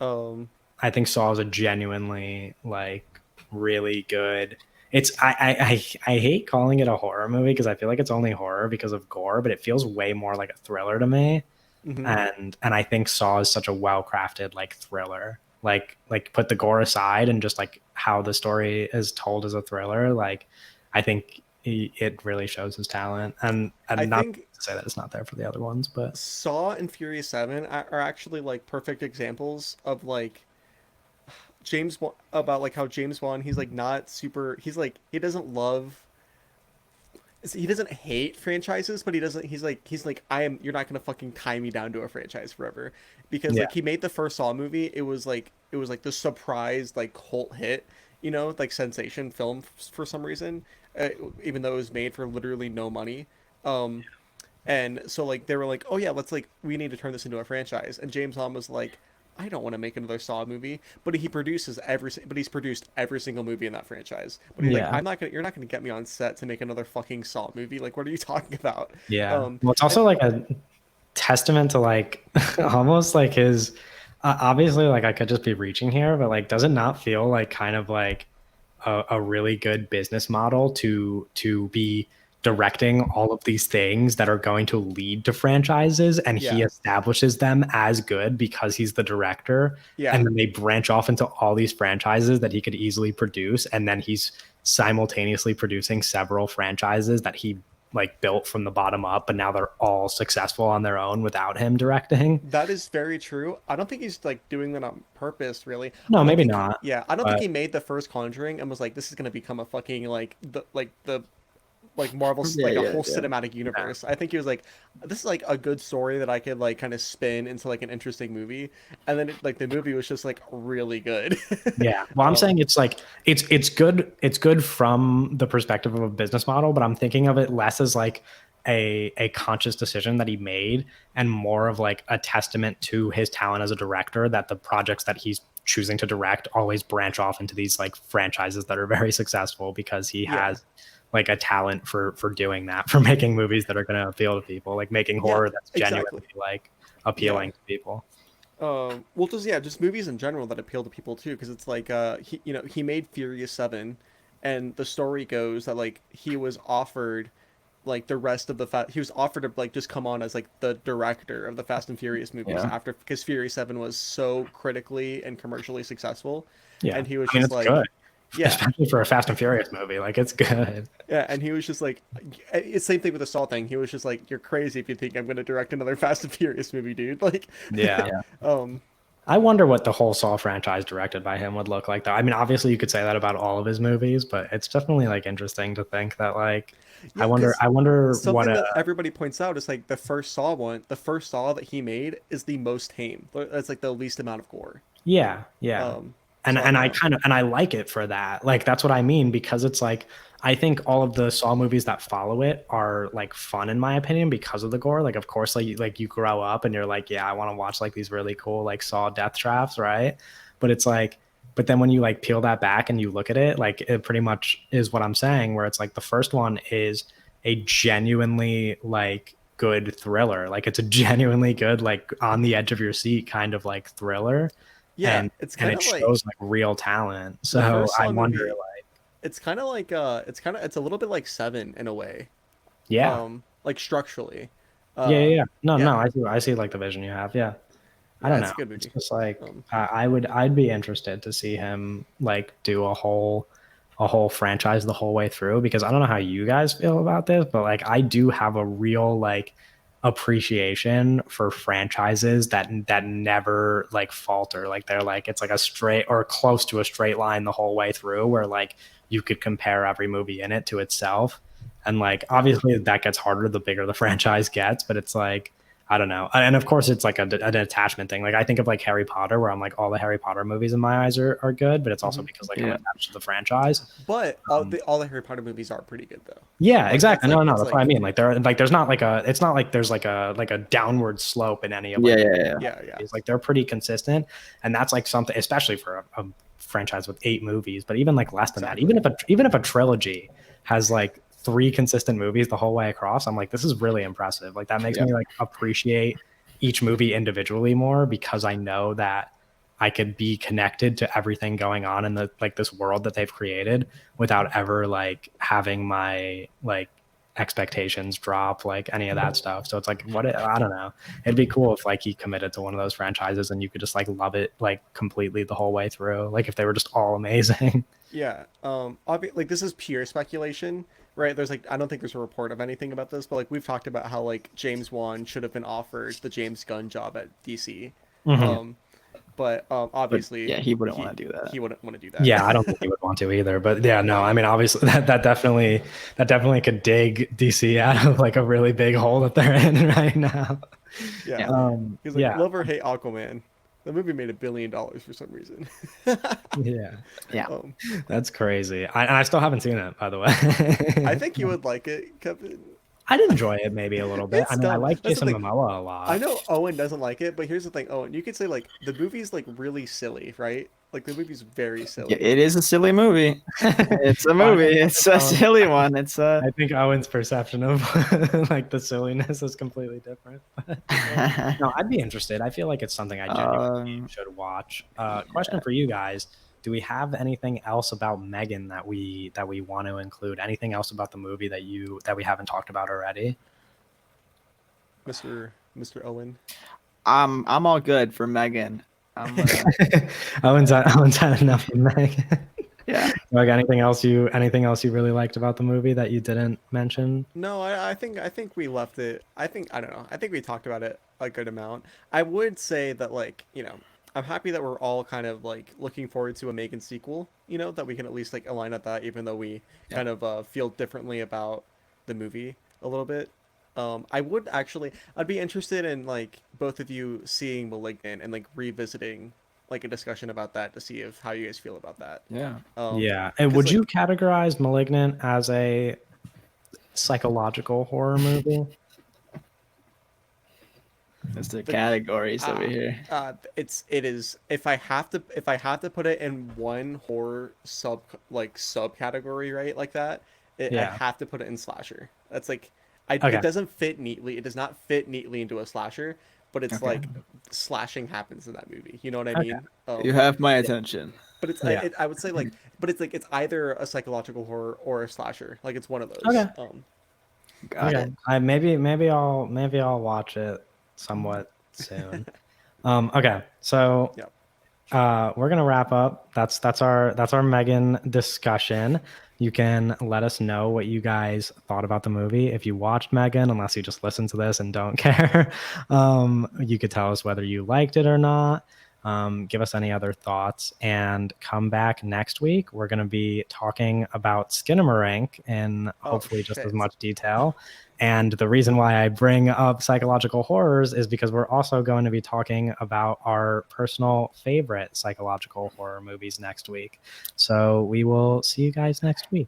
Um. I think Saw is a genuinely like really good. It's I hate calling it a horror movie because I feel like it's only horror because of gore, but it feels way more like a thriller to me. Mhm. And I think Saw is such a well crafted like thriller. Like put the gore aside and just like how the story is told as a thriller. Like I think it really shows his talent, I and not think to say that it's not there for the other ones, but Saw and Furious 7 are actually like perfect examples of like about like how James Wan he's like not super he's like he doesn't hate franchises, but he's like I am you're not gonna fucking tie me down to a franchise forever, because yeah, like he made the first Saw movie, it was like the surprise like cult hit, you know, like sensation film for some reason, even though it was made for literally no money. um and so like they were like, oh yeah, let's like we need to turn this into a franchise. And James Wan was like, I don't want to make another Saw movie, but he's produced every single movie in that franchise. But he's like, yeah. you're not gonna get me on set to make another fucking Saw movie. Like, what are you talking about? Yeah. Well, it's And also like a testament to like almost like his obviously like I could just be reaching here, but like does it not feel like kind of like a really good business model to be directing all of these things that are going to lead to franchises, and he yeah, establishes them as good because he's the director, yeah, and then they branch off into all these franchises that he could easily produce, and then he's simultaneously producing several franchises that he like built from the bottom up, but now they're all successful on their own without him directing. That is very true. I don't think he's like doing that on purpose, really. I No, don't maybe think, not. yeah, I don't think But he made the first Conjuring and was like, this is gonna become a fucking like Marvel's Yeah, like a yeah, whole yeah. cinematic universe. I think he was like, this is like a good story that I could like kind of spin into like an interesting movie, and then like the movie was just like really good. yeah, well, I'm um, saying it's like it's good. It's good from the perspective of a business model, but I'm thinking of it less as like a conscious decision that he made and more of like a testament to his talent as a director, that the projects that he's choosing to direct always branch off into these like franchises that are very successful because he yeah, has like a talent for doing that, for making movies that are going to appeal to people, like making yeah, horror that's exactly. genuinely like Yeah. appealing to people. Well, just yeah, just movies in general that appeal to people too, because it's like he he made Furious 7, and the story goes that like he was offered like the rest of he was offered to like just come on as like the director of the Fast and Furious movies Yeah. after, because Furious 7 was so critically and commercially successful, Yeah, and he was I mean just it's good, like, yeah, especially for a Fast and Furious movie. Like it's good. yeah, and he was just like, it's same thing with the Saw thing. He was just like, you're crazy if you think I'm gonna direct another Fast and Furious movie, dude. Like, Yeah. Yeah. um, I wonder what the whole Saw franchise directed by him would look like, though. I mean, obviously, you could say that about all of his movies, but it's definitely like interesting to think that, like, I yeah, wonder, because I wonder what something a, that everybody points out is like the first Saw one, the first Saw that he made is the most tame. That's like the least amount of gore. yeah, yeah. So And I yeah, kind of and I like it for that. Like that's what I mean, because it's like I think all of the Saw movies that follow it are like fun in my opinion because of the gore. Like of course like you grow up and you're like, yeah, I want to watch like these really cool like Saw death traps, right? But it's like but then when you like peel that back and you look at it, like it pretty much is what I'm saying, where it's like the first one is a genuinely like good thriller. Like it's a genuinely good like on the edge of your seat kind of like thriller, yeah, and it's and kind it of like shows like real talent. the So first I Saw wonder, movie. like, It's kind of like it's a little bit like Seven in a way. yeah, Like structurally, yeah, yeah, yeah. No, yeah, no, I see like the vision you have. Yeah, I yeah, don't it's know. a good It's movie. just like Um, I'd be interested to see him like do a whole franchise the whole way through, because I don't know how you guys feel about this, but like I do have a real like appreciation for franchises that never like falter. Like they're like it's like a straight or close to a straight line the whole way through, where like you could compare every movie in it to itself. And like yeah, obviously that gets harder the bigger the franchise gets, but it's like I don't know. And of course, it's like an attachment thing. Like I think of like Harry Potter, where I'm like all the Harry Potter movies in my eyes are good, but it's also hmm because like I'm Yeah. attached to the franchise. but Um, all the Harry Potter movies are pretty good though. yeah, Like that's exactly. No, like no, it's that's what I like mean. Like there, like there's not like a. It's not like there's like a downward slope in any of Yeah, like. yeah, yeah. yeah, yeah, Movies. Like they're pretty consistent, and that's like something, especially for a franchise with 8 movies, but even like less than that. exactly. Even if a trilogy has like 3 consistent movies the whole way across, I'm like, this is really impressive. Like that makes Yeah. me like appreciate each movie individually more, because I know that I could be connected to everything going on in the like this world that they've created without ever like having my like expectations drop, like any of that stuff. So it's like I don't know. It'd be cool if like he committed to one of those franchises and you could just like love it like completely the whole way through. Like if they were just all amazing. Yeah. Like this is pure speculation, right? There's like I don't think there's a report of anything about this, but like we've talked about how like James Wan should have been offered the James Gunn job at DC. Mhm. Um, but But obviously yeah, he wouldn't want to do that. he wouldn't want to do Yeah, I that. don't think he would want to either. But yeah, no, I mean obviously that definitely could dig DC out of like a really big hole that they're in right now. Yeah. Yeah. He's like, Yeah, love or hate Aquaman. The movie made $1 billion for some reason. yeah. Yeah. um, That's crazy. And I still haven't seen it, by the I way. think you would like it, Kevin. I'd enjoy it maybe a little bit. I It's mean, I dumb. like That's the Jason thing. Momoa a I lot. know Owen doesn't like it, but here's the thing, Owen. You could say like the movie's like really silly, right? Like the movie's very Yeah, silly. it is a silly movie. It's a Well, movie. It's a silly one. It's a I think Owen's perception of like the silliness is completely different. No, I'd be interested. I feel like it's something I genuinely um should watch. Question for you guys: do we have anything else about Megan that we want to include? Anything else about the movie that we haven't talked about already? Mr. Owen. I'm all good for Megan. I'm gonna Owen's had enough of Megan. Yeah. Like anything else you really liked about the movie that you didn't mention? No, I think we left it. I don't know. I think we talked about it a good amount. I would say that like, I'm happy that we're all kind of like looking forward to a Megan sequel, that we can at least like align at that even though we Yeah. kind of feel differently about the movie a little bit. I'd be interested in like both of you seeing Malignant and like revisiting like a discussion about that to see if how you guys feel about that. Yeah. Yeah. And 'Cause would like you categorize Malignant as a psychological horror movie? It's the the categories over uh, here. it is if I have to put it in one horror subcategory, right, like that, I Yeah. have to put it in slasher. That's like Okay. it doesn't fit neatly. It does not fit neatly into a slasher, but it's Okay. like slashing happens in that movie. You know what I Okay. mean? You have my attention. But it's Yeah. I would say like, but it's like it's either a psychological horror or a slasher. Like it's one of those. Okay. Got Okay. it. Maybe I'll watch it somewhat soon. Okay. So Yeah. we're gonna wrap up. That's our Megan discussion. You can let us know what you guys thought about the movie if you watched Megan, unless you just listened to this and don't care. You could tell us whether you liked it or not. Give us any other thoughts and come back next week. We're going to be talking about Skinamarink in Oh hopefully just as shit. much detail. And the reason why I bring up psychological horrors is because we're also going to be talking about our personal favorite psychological horror movies next week. So we will see you guys next week.